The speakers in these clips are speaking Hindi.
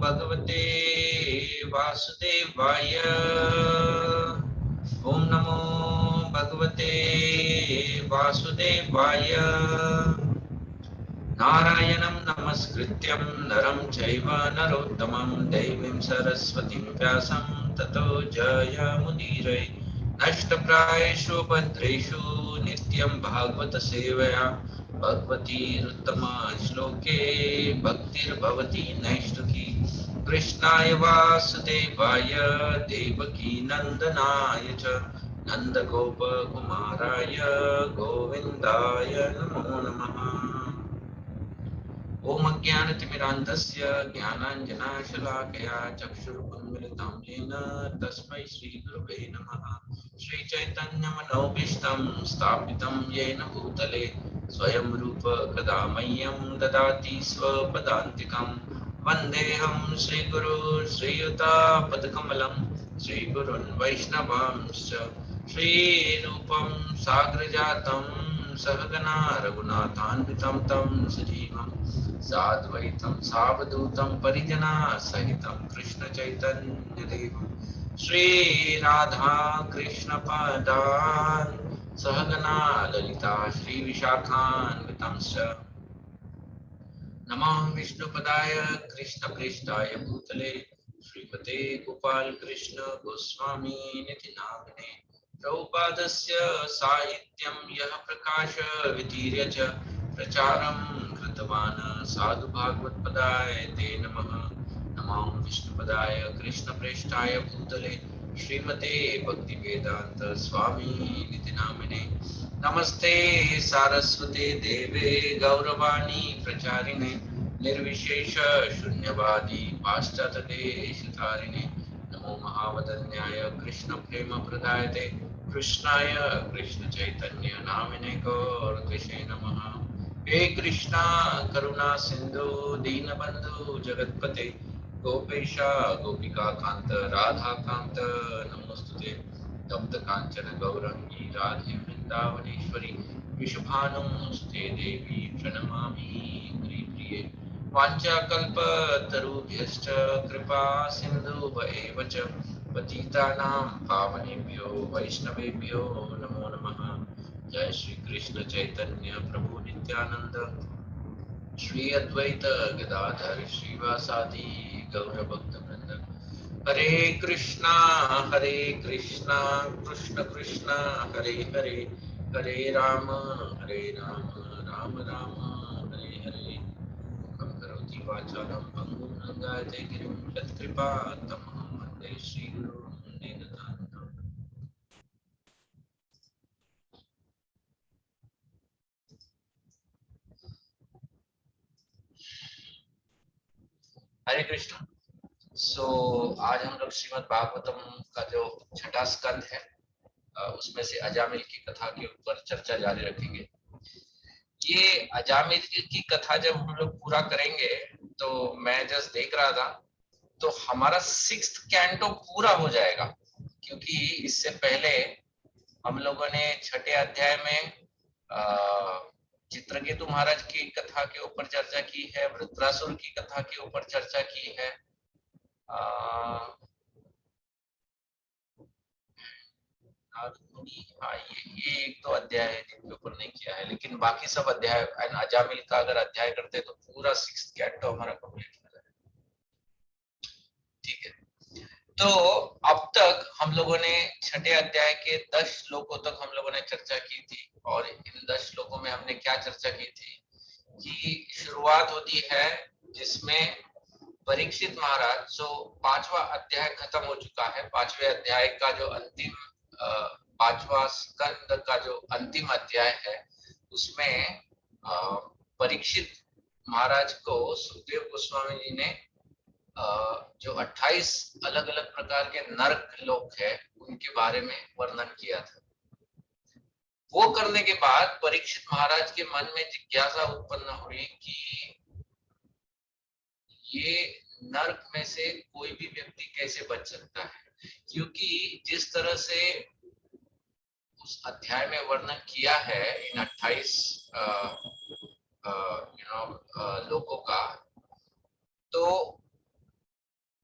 भगवते वासुदेवाय। ओम नमो भगवते वासुदेवाय। नारायणं नमस्कृत्यं नरं चैव नरोत्तमं देवीं सरस्वतीं व्यासं ततो जयमुदीरये। नष्टप्रायेषु भद्रेषु नित्यं भागवत सेवया भगवतीरुत्तमा श्लोके भक्तिर्भवति नैष्ठिकी। कृष्णाय वासुदेवाय देवकी नन्दनाय च नन्दगोपकुमाराय गोविन्दाय नमो नमः। ओम अज्ञानतिमिरान्धस्य ज्ञानाञ्जनशलाकया चक्षुरुन्मिलितं येन तस्मै श्रीगुरवे नमः। श्रीचैतन्यमनोभीष्टं स्थापितं येन भूतले स्वयं रूप कदा मह्यं ददाति स्वपदान्तिकं। वन्देऽहं श्रीगुरो श्रीयुतापदकमलं श्रीगुरुन् वैष्णवांश्च श्रीरूपं साग्रजातं सहगना रघुनाथान्वितं तं सजीवं साद्वैतं सावधूतं परिजना सहितं कृष्ण चैतन्य देवं श्री राधा कृष्ण पदान् सहगना ललिता श्री विशाखान्वितं च। नमः विष्णुपदाय कृष्ण प्रेष्ठाय भूतले श्रीमते गोपाल कृष्ण गोस्वामी निधि नामिने। प्रभुपादस्य साहित्यं यः प्रकाश वितीर्य च प्रचारं कृतवान् साधु भागवत पदाय ते नमः। नमः विष्णुपदाय कृष्ण प्रेष्ठाय भूतले श्रीमते भक्ति वेदांत स्वामी निधि नामिने। नमस्ते सारस्वते देवे गौरवाणी प्रचारिणे निर्विशेष शून्यवादी पाश्चात्यदेशतारिणे। नमो महावदन्याय कृष्ण प्रेम प्रदायते कृष्णाय कृष्ण चैतन्य नामिने गौरद्विषे नमः। हे कृष्णा करुणा सिंधु दीनबंधु जगत्पते गोपेशा गोपिका कांत राधा कांत नमोस्तुते। तप्त कांचन गौरंगी राधे वृंदावनेश्वरी विशुभानुस्ते देवी प्रणमामि हरिप्रिये। वाञ्छाकल्पतरुभ्यश्च कृपा सिन्धुभ्येव च पतितानां पावनेभ्यो वैष्णवेभ्यो नमो नमः। जय श्री कृष्ण चैतन्य प्रभु नित्यानंद श्री अद्वैत गदाधर श्रीवासादि गौर भक्त वृंद। हरे कृष्णा कृष्ण कृष्ण हरे हरे हरे राम राम राम हरे हरे। मुखं करोति वाचालं पङ्गुं लङ्घयते गिरिं यत्कृपातमहं वन्दे श्रीगुरुं दीननाथं। हरे कृष्ण। आज हम लोग श्रीमद् भागवतम का जो छठा स्कंद है उसमें से अजामिल की कथा के ऊपर चर्चा जारी रखेंगे। ये अजामिल की कथा जब हम लोग पूरा करेंगे तो मैं जस्ट देख रहा था तो हमारा 6th कैंटो पूरा हो जाएगा, क्योंकि इससे पहले हम लोगों ने छठे अध्याय में चित्रकेतु महाराज की कथा के ऊपर चर्चा की है, वृत्रासुर की कथा के ऊपर चर्चा की है, ये एक दो अध्याय है जिनके ऊपर नहीं किया है, लेकिन बाकी सब अध्याय अजामिल का अगर अध्याय करते तो पूरा 6th कैंटो हमारा कंप्लीट हो जाएगा। ठीक है, तो अब तक हम लोगों ने छठे अध्याय के 10 श्लोकों तक हम लोगों ने चर्चा की थी, और इन 10 श्लोकों में हमने क्या चर्चा की थी कि शुरुआत होती है जिसमें परीक्षित महाराज, जो 5वां अध्याय खत्म हो चुका है, 5वें अध्याय का जो अंतिम 5वां स्कंद का जो अंतिम अध्याय है उसमें परीक्षित महाराज को सुखदेव गोस्वामी जी ने जो 28 अलग अलग प्रकार के नरक लोक है उनके बारे में वर्णन किया था। वो करने के बाद परीक्षित महाराज के मन में जिज्ञासा उत्पन्न हुई कि ये नरक में से कोई भी व्यक्ति कैसे बच सकता है, क्योंकि जिस तरह से उस अध्याय में वर्णन किया है इन 28 लोगों का, तो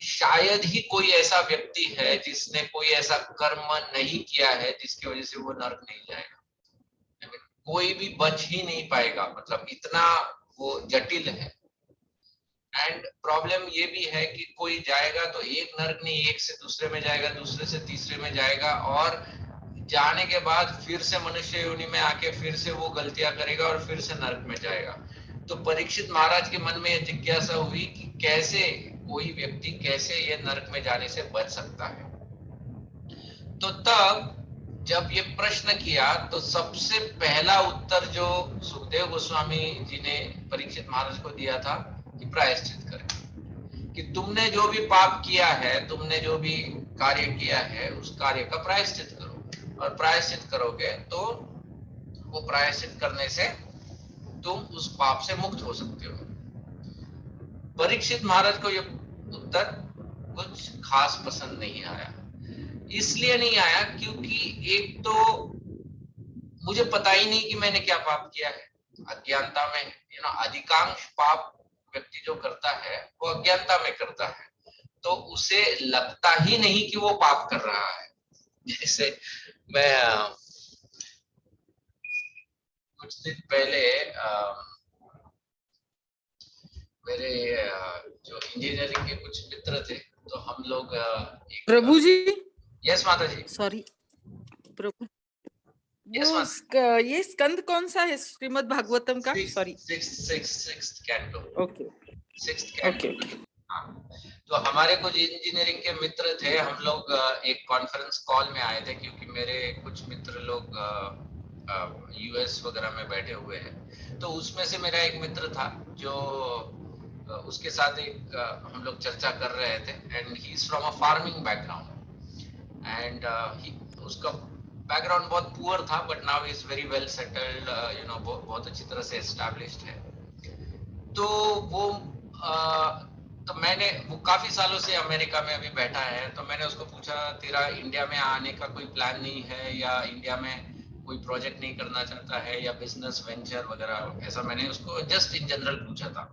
शायद ही कोई ऐसा व्यक्ति है जिसने कोई ऐसा कर्म नहीं किया है जिसकी वजह से वो नरक नहीं जाएगा। कोई भी बच ही नहीं पाएगा, मतलब इतना वो जटिल है। एंड प्रॉब्लम ये भी है कि कोई जाएगा तो एक नरक नहीं, एक से दूसरे में जाएगा, दूसरे से तीसरे में जाएगा, और जाने के बाद फिर से मनुष्य योनि में आके फिर से वो गलतियां करेगा और फिर से नरक में जाएगा। तो परीक्षित महाराज के मन में यह जिज्ञासा हुई कि कैसे कोई व्यक्ति कैसे ये नरक में जाने से बच सकता है। तो तब जब ये प्रश्न किया तो सबसे पहला उत्तर जो सुखदेव गोस्वामी जी ने परीक्षित महाराज को दिया था कि प्रायश्चित करें, कि तुमने जो भी पाप किया है, तुमने जो भी कार्य किया है, उस कार्य का प्रायश्चित करो, और प्रायश्चित करोगे तो वो प्रायश्चित करने से तुम उस पाप से मुक्त हो सकते हो। परीक्षित महाराज को ये उत्तर कुछ खास पसंद नहीं आया। इसलिए नहीं आया क्योंकि एक तो मुझे पता ही नहीं कि मैंने क्या पाप किया है, अज्ञानता में, अधिकांश पाप व्यक्ति जो करता है वो अज्ञानता में करता है, तो उसे लगता ही नहीं कि वो पाप कर रहा है। जैसे मैं कुछ दिन पहले मेरे जो इंजीनियरिंग के कुछ मित्र थे, तो हम लोग प्रभु जी, यस माता जी, सॉरी प्रभु, यस ये स्कंद कौन सा है श्रीमद् भागवतम का? Sorry, sixth canto. Okay sixth canto. हाँ, तो हमारे कुछ इंजीनियरिंग के मित्र थे, हम लोग एक कॉन्फ्रेंस कॉल में आए थे क्योंकि मेरे कुछ मित्र लोग यूएस वगैरह में बैठे हुए हैं। तो उसमें से मेरा एक मित्र था जो उसके साथ एक हम लोग चर्चा कर रहे थे, and he is from a farming background, and उसका बैकग्राउंड बहुत पुअर था, but now is very well settled, बहुत अच्छी तरह से एस्टैब्लिश्ड है। तो वो तो मैंने, वो काफी सालों से अमेरिका में अभी बैठा है, तो मैंने उसको पूछा तेरा इंडिया में आने का कोई प्लान नहीं है, या इंडिया में कोई प्रोजेक्ट नहीं करना चाहता है, या बिजनेस वेंचर वगैरह, ऐसा मैंने उसको जस्ट इन जनरल पूछा था।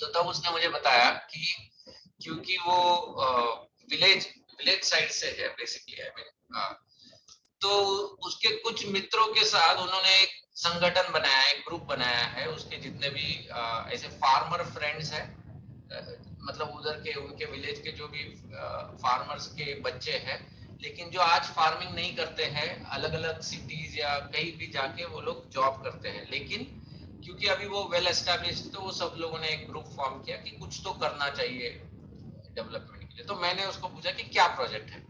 तो तब उसने मुझे बताया कि क्योंकि वो विलेज साइड से है बेसिकली, तो उसके कुछ मित्रों के साथ उन्होंने एक संगठन बनाया, एक ग्रुप बनाया है, उसके जितने भी ऐसे फार्मर फ्रेंड्स हैं, मतलब उधर के उनके विलेज के जो भी फार्मर्स के बच्चे हैं, लेकिन जो आज फार्मिंग नहीं करते हैं, अलग अलग सिटीज या कहीं भी जाके वो लोग जॉब करते हैं, लेकिन क्योंकि अभी वो वेल एस्टैब्लिश्ड, तो वो सब लोगों ने एक ग्रुप फॉर्म किया कि कुछ तो करना चाहिए डेवलपमेंट के लिए। तो मैंने उसको पूछा कि क्या प्रोजेक्ट है,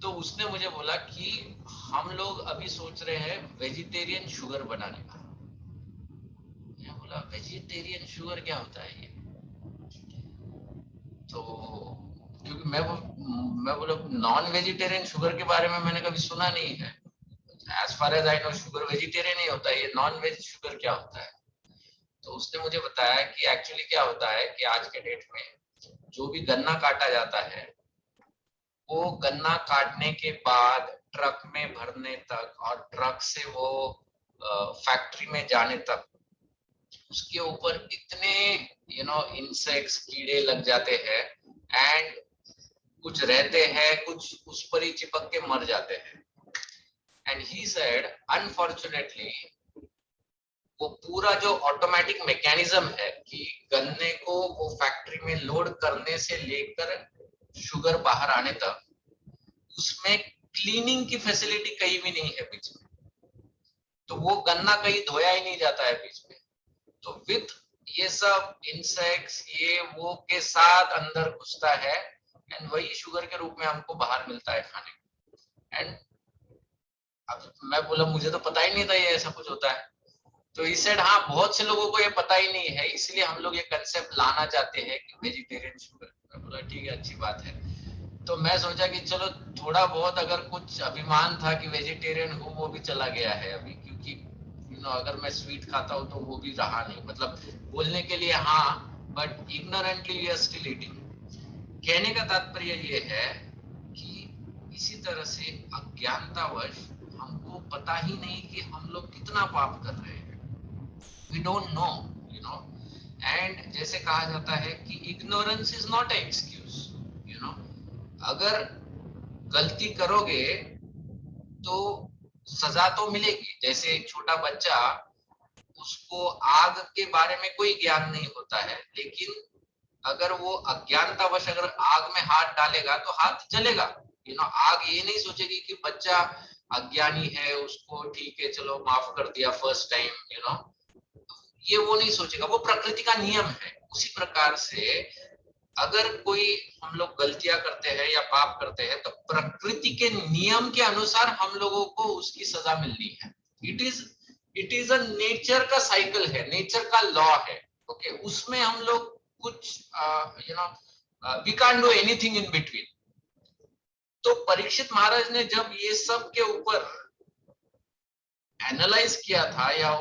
तो उसने मुझे बोला कि हम लोग अभी सोच रहे हैं वेजिटेरियन शुगर बनाने का। मैं बोला वेजिटेरियन शुगर क्या होता है ये? तो क्योंकि मैं बोला नॉन वेजिटेरियन शुगर के बारे में मैंने कभी सुना नहीं है, as far as I know sugar vegetarian ही होता है, ये नॉन वेज शुगर क्या होता है? तो उसने मुझे बताया कि एक्चुअली क्या होता है कि आज के डेट में जो भी गन्ना काटा जाता है, वो गन्ना काटने के बाद ट्रक में भरने तक और ट्रक से वो फैक्ट्री में जाने तक, उसके ऊपर इतने इंसेक्ट्स, कीड़े लग जाते हैं, एंड कुछ रहते हैं, कुछ उस पर ही चिपक के मर जाते हैं। एंड ही सेड अनफॉर्चुनेटली वो पूरा जो ऑटोमेटिक मैकेनिज्म है कि गन्ने को वो फैक्ट्री में लोड करने से लेकर शुगर बाहर आने तक, उसमें क्लीनिंग की फैसिलिटी कहीं भी नहीं है बीच में, तो वो गन्ना कहीं धोया ही नहीं जाता है बीच में। तो विथ ये सब इंसेक्ट्स ये वो के साथ अंदर घुसता है, एंड वही शुगर के रूप में हमको बाहर मिलता है खाने को। एंड अब मैं बोला मुझे तो पता ही नहीं था ये ऐसा कुछ होता है। तो ही सेड हाँ, बहुत से लोगों को ये पता ही नहीं है, इसलिए हम लोग ये कंसेप्ट लाना चाहते हैं कि वेजिटेरियन शुगर। मैं बोला ठीक है, अच्छी बात है। तो मैं सोचा कि चलो थोड़ा बहुत अगर कुछ अभिमान था कि वेजिटेरियन हूँ, वो भी चला गया है अभी, क्योंकि अगर मैं स्वीट खाता हूँ तो वो भी रहा नहीं, मतलब बोलने के लिए हाँ, but ignorantly we are still eating. कहने का तात्पर्य ये है कि इसी तरह से अज्ञानतावश हमको पता ही नहीं कि हम लोग कितना पाप कर रहे हैं, we don't know, and जैसे कहा जाता है कि ignorance is not an excuse, अगर गलती करोगे तो सजा तो मिलेगी। जैसे एक छोटा बच्चा, उसको आग के बारे में कोई ज्ञान नहीं होता है, लेकिन अगर वो अज्ञानतावश अगर आग में हाथ डालेगा तो हाथ जलेगा। आग ये नहीं सोचेगी कि बच्चा अज्ञानी है, उसको ठीक है चलो माफ कर दिया फर्स्ट टाइम, ये वो नहीं सोचेगा, वो प्रकृति का नियम है। उसी प्रकार से अगर कोई हम लोग गलतियां करते हैं या पाप करते हैं तो प्रकृति के नियम के अनुसार हम लोगों को उसकी सजा मिलनी है। इट इज अ नेचर का साइकिल है, नेचर का लॉ है। ओके, उसमें हम लोग कुछ we can't do anything in between. तो परीक्षित महाराज ने जब ये सब के ऊपर एनालाइज किया था या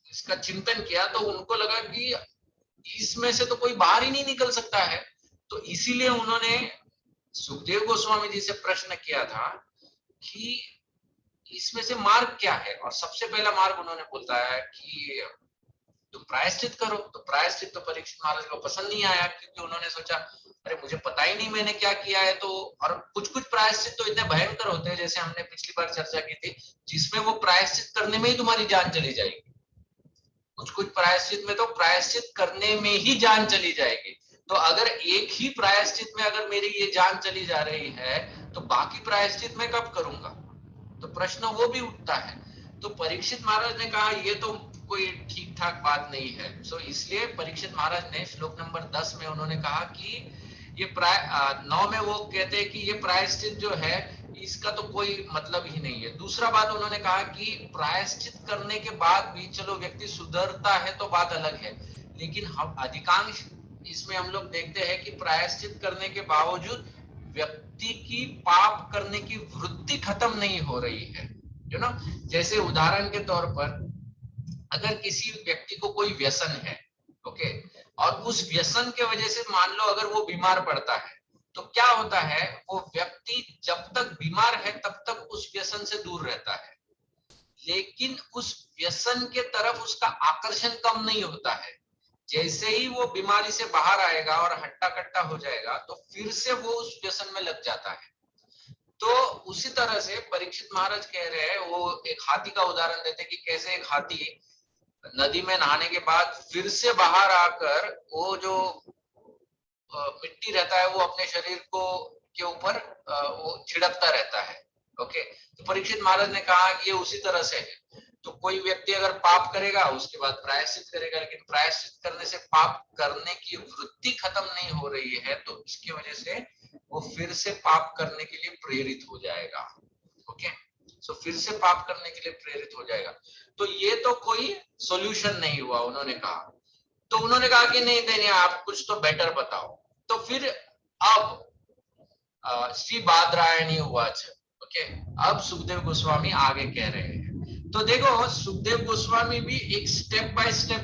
इसका चिंतन किया, तो उनको लगा कि इसमें से तो कोई बाहर ही नहीं निकल सकता है। तो इसीलिए उन्होंने सुखदेव गोस्वामी जी से प्रश्न किया था कि इसमें से मार्ग क्या है। और सबसे पहला मार्ग उन्होंने बोलता है कि तुम प्रायश्चित करो। तो प्रायश्चित तो परीक्षित महाराज को पसंद नहीं आया, क्योंकि उन्होंने सोचा अरे मुझे पता ही नहीं मैंने क्या किया है। तो और कुछ कुछ प्रायश्चित तो इतने भयंकर होते हैं, जैसे हमने पिछली बार चर्चा की थी, जिसमें वो प्रायश्चित करने में ही तुम्हारी जान चली जाएगी। कुछ कुछ प्रायश्चित में तो प्रायश्चित करने में ही जान चली जाएगी। तो अगर एक ही प्रायश्चित में अगर मेरी ये जान चली जा रही है, तो बाकी प्रायश्चित मैं कब करूंगा? तो प्रश्न वो भी उठता है। तो परीक्षित महाराज ने कहा ये तो कोई ठीक ठाक बात नहीं है। सो इसलिए परीक्षित महाराज ने श्लोक नंबर 10 में उन्होंने कहा कि ये 9 में वो कहते हैं कि ये प्रायश्चित जो है इसका तो कोई मतलब ही नहीं है। दूसरा बात उन्होंने कहा कि प्रायश्चित करने के बाद भी चलो व्यक्ति सुधरता है तो बात अलग है, लेकिन हम अधिकांश इसमें हम लोग देखते हैं कि प्रायश्चित करने के बावजूद व्यक्ति की पाप करने की वृत्ति खत्म नहीं हो रही है। जैसे उदाहरण के तौर पर अगर किसी व्यक्ति को कोई व्यसन है, ओके, और उस व्यसन के वजह से मान लो अगर वो बीमार पड़ता है, तो क्या होता है, वो व्यक्ति जब तक बीमार है तब तक उस व्यसन से दूर रहता है, लेकिन उस व्यसन के तरफ उसका आकर्षण कम नहीं होता है। जैसे ही वो बीमारी से बाहर आएगा और हट्टा कट्टा हो जाएगा, तो फिर से वो उस व्यसन में लग जाता है। तो उसी तरह से परीक्षित महाराज कह रहे हैं, वो एक हाथी का उदाहरण देते कि कैसे एक हाथी नदी में नहाने के बाद फिर से बाहर आकर वो जो मिट्टी रहता है वो अपने शरीर को के ऊपर वो छिड़कता रहता है। ओके, तो परीक्षित महाराज ने कहा कि ये उसी तरह से है। तो कोई व्यक्ति अगर पाप करेगा उसके बाद प्रायश्चित करेगा, लेकिन प्रायश्चित करने से पाप करने की वृत्ति खत्म नहीं हो रही है, तो इसकी वजह से वो फिर से पाप करने के लिए प्रेरित हो जाएगा। ओके, सो फिर से पाप करने के लिए प्रेरित हो जाएगा। तो ये तो कोई सॉल्यूशन नहीं हुआ, उन्होंने कहा। तो उन्होंने कहा कि नहीं नहीं, आप कुछ तो बेटर बताओ। तो फिर अब श्री बादरायणी उवाच, ओके, अब सुखदेव गोस्वामी आगे कह रहे हैं। तो देखो सुखदेव गोस्वामी भी एक स्टेप बाय स्टेप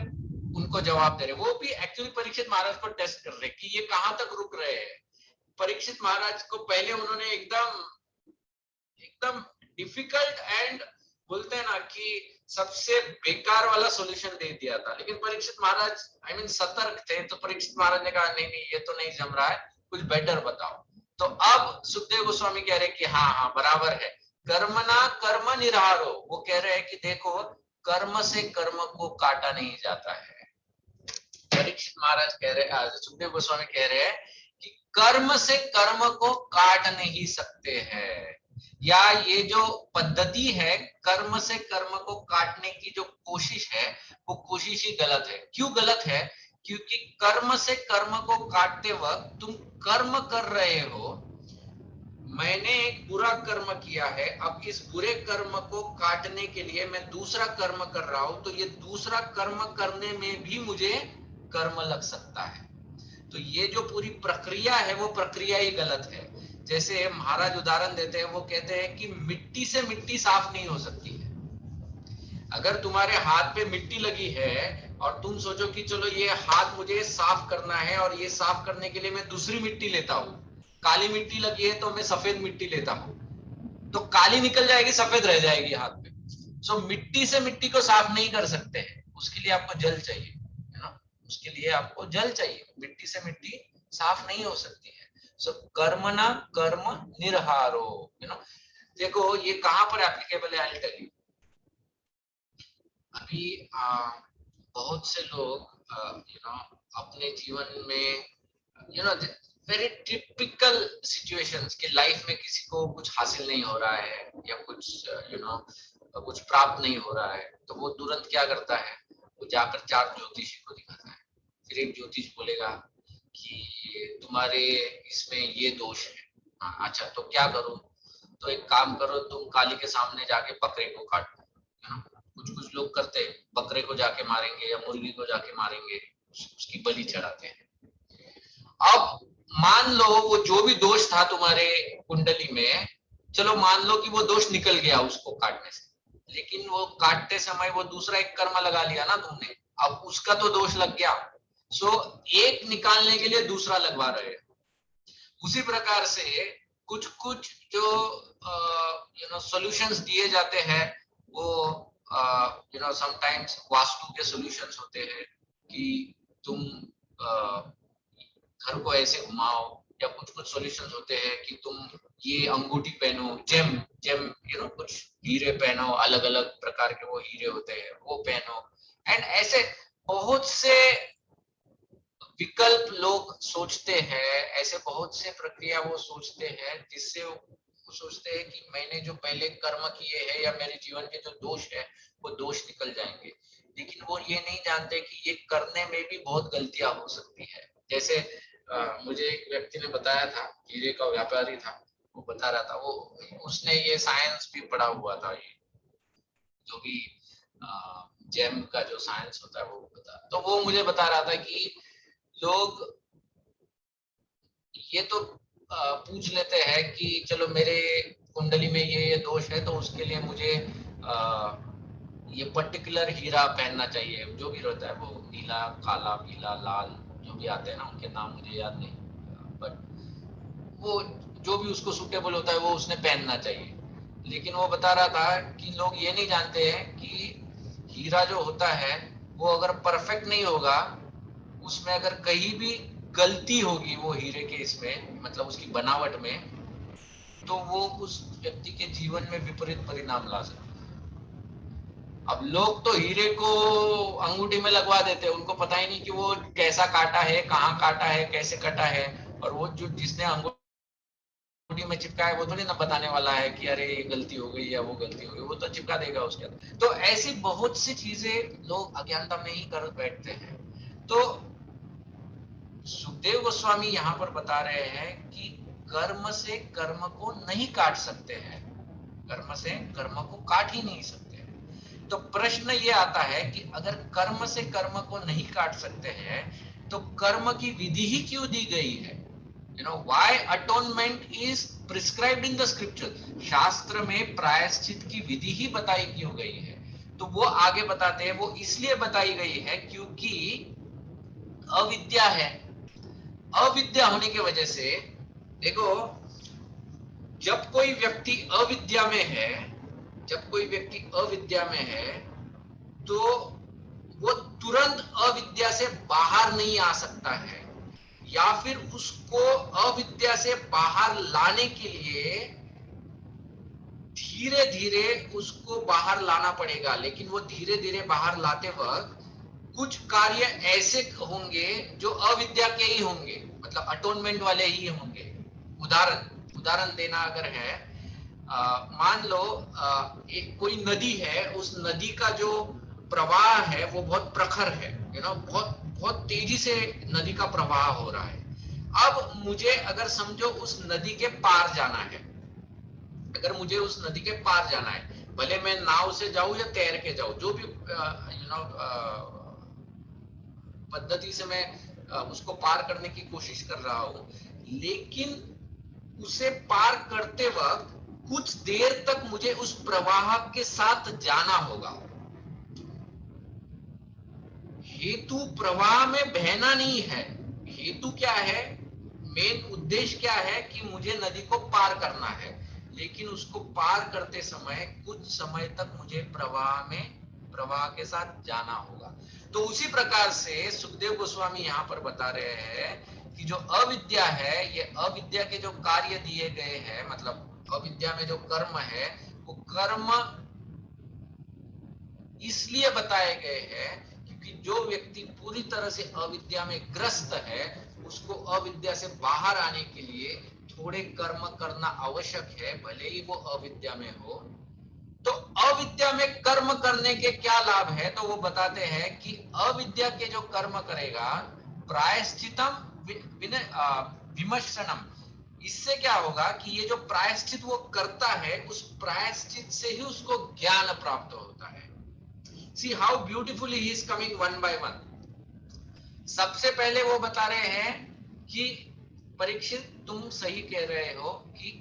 उनको जवाब दे रहे हैं। वो भी एक्चुअली परीक्षित महाराज को टेस्ट कर रहे हैं कि ये कहां तक रुक रहे हैं। परीक्षित महाराज को पहले उन्होंने एकदम एकदम डिफिकल्ट एंड बोलते हैं ना कि सबसे बेकार वाला सॉल्यूशन दे दिया था, लेकिन परीक्षित महाराज सतर्क थे। तो परीक्षित महाराज ने कहा नहीं नहीं, ये तो नहीं जम रहा है, कुछ बेटर बताओ। तो अब सुखदेव गोस्वामी कह रहे हैं कि हाँ हाँ बराबर है, कर्मना कर्म निरारो। वो कह रहे हैं कि देखो, कर्म से कर्म को काटा नहीं जाता है। परीक्षित महाराज कह रहे, सुखदेव गोस्वामी कह रहे हैं कि कर्म से कर्म को काट नहीं सकते हैं, या ये जो पद्धति है कर्म से कर्म को काटने की जो कोशिश है, वो कोशिश ही गलत है। क्यों गलत है? क्योंकि कर्म से कर्म को काटते वक्त तुम कर्म कर रहे हो, मैंने एक बुरा कर्म किया है, अब इस बुरे कर्म को काटने के लिए मैं दूसरा कर्म कर रहा हूं, तो ये दूसरा कर्म करने में भी मुझे कर्म लग सकता है। तो ये जो पूरी प्रक्रिया है वो प्रक्रिया ही गलत है। जैसे महाराज उदाहरण देते हैं, वो कहते हैं कि मिट्टी से मिट्टी साफ नहीं हो सकती है। अगर तुम्हारे हाथ पे मिट्टी लगी है और तुम सोचो कि चलो ये हाथ मुझे साफ करना है, और ये साफ करने के लिए मैं दूसरी मिट्टी लेता हूँ, काली मिट्टी लगी है तो मैं सफेद मिट्टी लेता हूँ, तो काली निकल जाएगी, सफेद रह जाएगी हाथ पे। सो मिट्टी से मिट्टी को साफ नहीं कर सकते हैं, उसके लिए आपको जल चाहिए, है ना, उसके लिए आपको जल चाहिए। मिट्टी से मिट्टी साफ नहीं हो सकती है। सो कर्मणा कर्म निर्हारो, देखो ये कहां पर एप्लीकेबल है, आई टेल यू। अभी बहुत से लोग अपने जीवन में वेरी टिपिकल सिचुएशंस कि लाइफ में किसी को कुछ हासिल नहीं हो रहा है या कुछ कुछ प्राप्त नहीं हो रहा है, तो वो तुरंत क्या करता है, वो जाकर 4 ज्योतिषी को दिखाता है। फिर एक ज्योतिष बोलेगा कि तुम्हारे इसमें ये दोष है। अच्छा तो क्या करूं? तो एक काम करो, तुम काली के सामने जाके बकरे को काटो, है ना। कुछ कुछ लोग करते हैं, बकरे को जाके मारेंगे या मुर्गी को जाके मारेंगे, उसकी बलि चढ़ाते हैं। अब मान लो वो जो भी दोष था तुम्हारे कुंडली में, चलो मान लो कि वो दोष निकल गया उसको काटने से, लेकिन वो काटते समय वो दूसरा एक कर्म लगा लिया ना तुमने, अब उसका तो दोष लग गया। सो एक निकालने के लिए दूसरा लगवा रहे हैं। उसी प्रकार से कुछ कुछ जो सॉल्यूशंस दिए जाते हैं, वो समटाइम्स वास्तु के सॉल्यूशंस होते हैं कि तुम घर को ऐसे घुमाओ, या कुछ कुछ सॉल्यूशंस होते हैं कि तुम ये अंगूठी पहनो, जेम जेम कुछ हीरे पहनो, अलग अलग प्रकार के वो हीरे होते हैं वो पहनो। एंड ऐसे बहुत से विकल्प लोग सोचते हैं, ऐसे बहुत से प्रक्रिया वो सोचते हैं जिससे वो सोचते हैं कि मैंने जो पहले कर्म किए हैं या मेरे जीवन के जो दोष है वो दोष निकल जाएंगे। लेकिन वो ये नहीं जानते कि ये करने में भी बहुत गलतियां हो सकती है। जैसे मुझे एक व्यक्ति ने बताया था, हीरे का व्यापारी था, वो बता रहा था, वो उसने ये साइंस भी पढ़ा हुआ था, ये जो भी जेम का जो साइंस होता है वो बता, तो वो मुझे बता रहा था कि लोग ये तो पूछ लेते हैं कि चलो मेरे कुंडली में ये दोष है, तो उसके लिए मुझे ये पर्टिकुलर हीरा पहनना चाहिए, जो भी रहता है वो नीला, काला, पीला, लाल, जो भी आते हैं ना, उनके नाम मुझे याद नहीं, बट वो जो भी उसको सूटेबल होता है वो उसने पहनना चाहिए। लेकिन वो बता रहा था कि लोग ये नहीं जानते हैं कि हीरा जो होता है वो अगर परफेक्ट नहीं होगा, उसमें अगर कहीं भी गलती होगी वो हीरे के इसमें, मतलब उसकी बनावट में, तो वो उस व्यक्ति के जीवन में विपरीत परिणाम ला सकता है। अब लोग तो हीरे को अंगूठी में लगवा देते हैं, उनको पता ही नहीं कि वो कैसा काटा है, कहाँ काटा है, कैसे कटा है, और वो जो जिसने अंगूठी में चिपका है वो थोड़ी ना बताने वाला है कि अरे ये गलती हो गई या वो गलती हो गई, वो तो चिपका देगा उसके अंदर। तो ऐसी बहुत सी चीजें लोग अज्ञानता में ही कर बैठते हैं। तो सुखदेव गोस्वामी यहाँ पर बता रहे हैं कि कर्म से कर्म को नहीं काट सकते हैं, कर्म से कर्म को काट ही नहीं सकते हैं। तो प्रश्न ये आता है कि अगर कर्म से कर्म को नहीं काट सकते हैं तो कर्म की विधि ही क्यों दी गई है? why atonement is prescribed in the scripture? शास्त्र में प्रायश्चित की विधि ही बताई क्यों गई है? तो वो आगे बताते हैं, वो इसलिए बताई गई है क्योंकि अविद्या है। अविद्या होने की वजह से, देखो, जब कोई व्यक्ति अविद्या में है, जब कोई व्यक्ति अविद्या में है तो वो तुरंत अविद्या से बाहर नहीं आ सकता है, या फिर उसको अविद्या से बाहर लाने के लिए धीरे धीरे उसको बाहर लाना पड़ेगा। लेकिन वो धीरे धीरे बाहर लाते वक्त कुछ कार्य ऐसे होंगे जो अविद्या के ही होंगे, मतलब अटोनमेंट वाले ही होंगे। उदाहरण देना अगर है, मान लो एक कोई नदी है, उस नदी का जो प्रवाह है वो बहुत प्रखर है, बहुत बहुत तेजी से नदी का प्रवाह हो रहा है। अब मुझे अगर समझो उस नदी के पार जाना है, अगर मुझे उस नदी के पार जाना है, भले मैं नाव से जाऊं या तैर के जाऊं, जो भी पद्धति से मैं उसको पार करने की कोशिश कर रहा हूं, लेकिन उसे पार करते वक्त कुछ देर तक मुझे उस प्रवाह के साथ जाना होगा। हेतु प्रवाह में बहना नहीं है, हेतु क्या है, मेन उद्देश्य क्या है कि मुझे नदी को पार करना है, लेकिन उसको पार करते समय कुछ समय तक मुझे प्रवाह के साथ जाना होगा। तो उसी प्रकार से सुखदेव गोस्वामी यहाँ पर बता रहे हैं कि जो अविद्या है, ये अविद्या के जो कार्य दिए गए हैं, मतलब अविद्या में जो कर्म है, वो कर्म इसलिए बताए गए हैं क्योंकि जो व्यक्ति पूरी तरह से अविद्या में ग्रस्त है, उसको अविद्या से बाहर आने के लिए थोड़े कर्म करना आवश्यक है, भले ही वो अविद्या में हो। तो अविद्या में कर्म करने के क्या लाभ है, तो वो बताते हैं कि अविद्या के जो कर्म करेगा, प्रायश्चितम विमर्शनम, इससे क्या होगा कि ये जो प्रायश्चित वो करता है, उस प्रायश्चित से ही उसको ज्ञान प्राप्त होता है। See how beautifully he is coming one by one. सबसे पहले वो बता रहे हैं कि परीक्षित, तुम सही कह रहे हो कि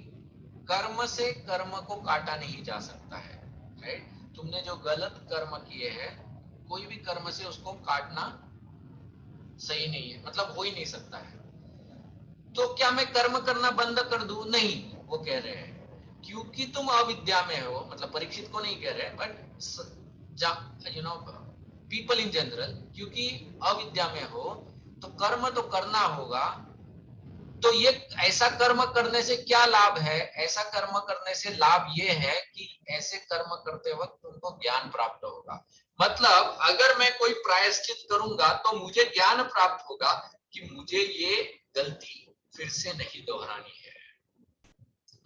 कर्म से कर्म को काटा नहीं जा सकता है, राइट? तुमने जो गलत कर्म किए हैं, कोई भी कर्म से उसको काटना सही नहीं है, मतलब हो ही नहीं सकता है। तो क्या मैं कर्म करना बंद कर दूं? नहीं, वो कह रहे हैं क्योंकि तुम अविद्या में हो, मतलब परीक्षित को नहीं कह रहे, but you know people in general, क्योंकि अविद्या में हो तो कर्म तो करना होगा। तो ये ऐसा कर्म करने से क्या लाभ है? ऐसा कर्म करने से लाभ ये है कि ऐसे कर्म करते वक्त तुमको ज्ञान प्राप्त होगा। मतलब अगर मैं कोई प्रायश्चित करूंगा तो मुझे ज्ञान प्राप्त होगा कि मुझे ये गलती फिर से नहीं दोहरानी है,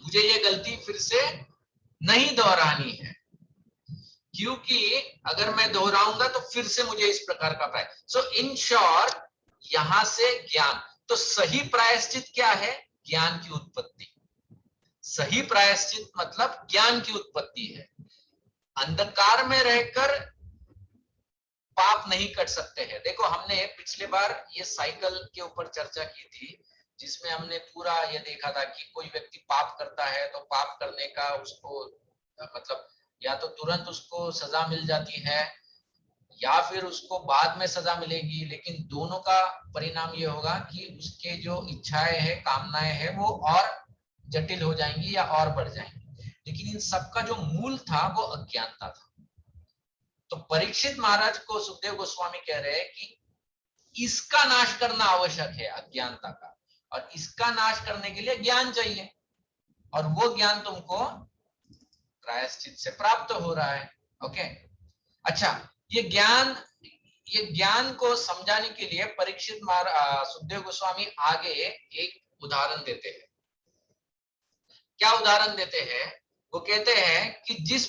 मुझे ये गलती फिर से नहीं दोहरानी है, क्योंकि अगर मैं दोहराऊंगा तो फिर से मुझे इस प्रकार का प्राय। सो इन शॉर्ट, यहां से ज्ञान। तो सही प्रायश्चित क्या है? ज्ञान की उत्पत्ति। सही प्रायश्चित मतलब ज्ञान की उत्पत्ति है। अंधकार में रहकर पाप नहीं कर सकते हैं। देखो, हमने पिछले बार ये साइकिल के ऊपर चर्चा की थी, जिसमें हमने पूरा ये देखा था कि कोई व्यक्ति पाप करता है तो पाप करने का उसको मतलब या तो तुरंत उसको सजा मिल जाती है या फिर उसको बाद में सजा मिलेगी, लेकिन दोनों का परिणाम ये होगा कि उसके जो इच्छाएं हैं, कामनाएं हैं, वो और जटिल हो जाएंगी या और बढ़ जाएंगी। लेकिन इन सबका जो मूल था वो अज्ञानता था। तो परीक्षित महाराज को सुखदेव गोस्वामी कह रहे हैं कि इसका नाश करना आवश्यक है, अज्ञानता का, और इसका नाश करने के लिए ज्ञान चाहिए, और वो ज्ञान तुमको प्रायश्चित से प्राप्त हो रहा है। ओके, अच्छा, ये ज्ञान को समझाने के लिए परीक्षित सुखदेव गोस्वामी आगे एक उदाहरण देते हैं। क्या उदाहरण देते हैं? वो कहते हैं कि जिस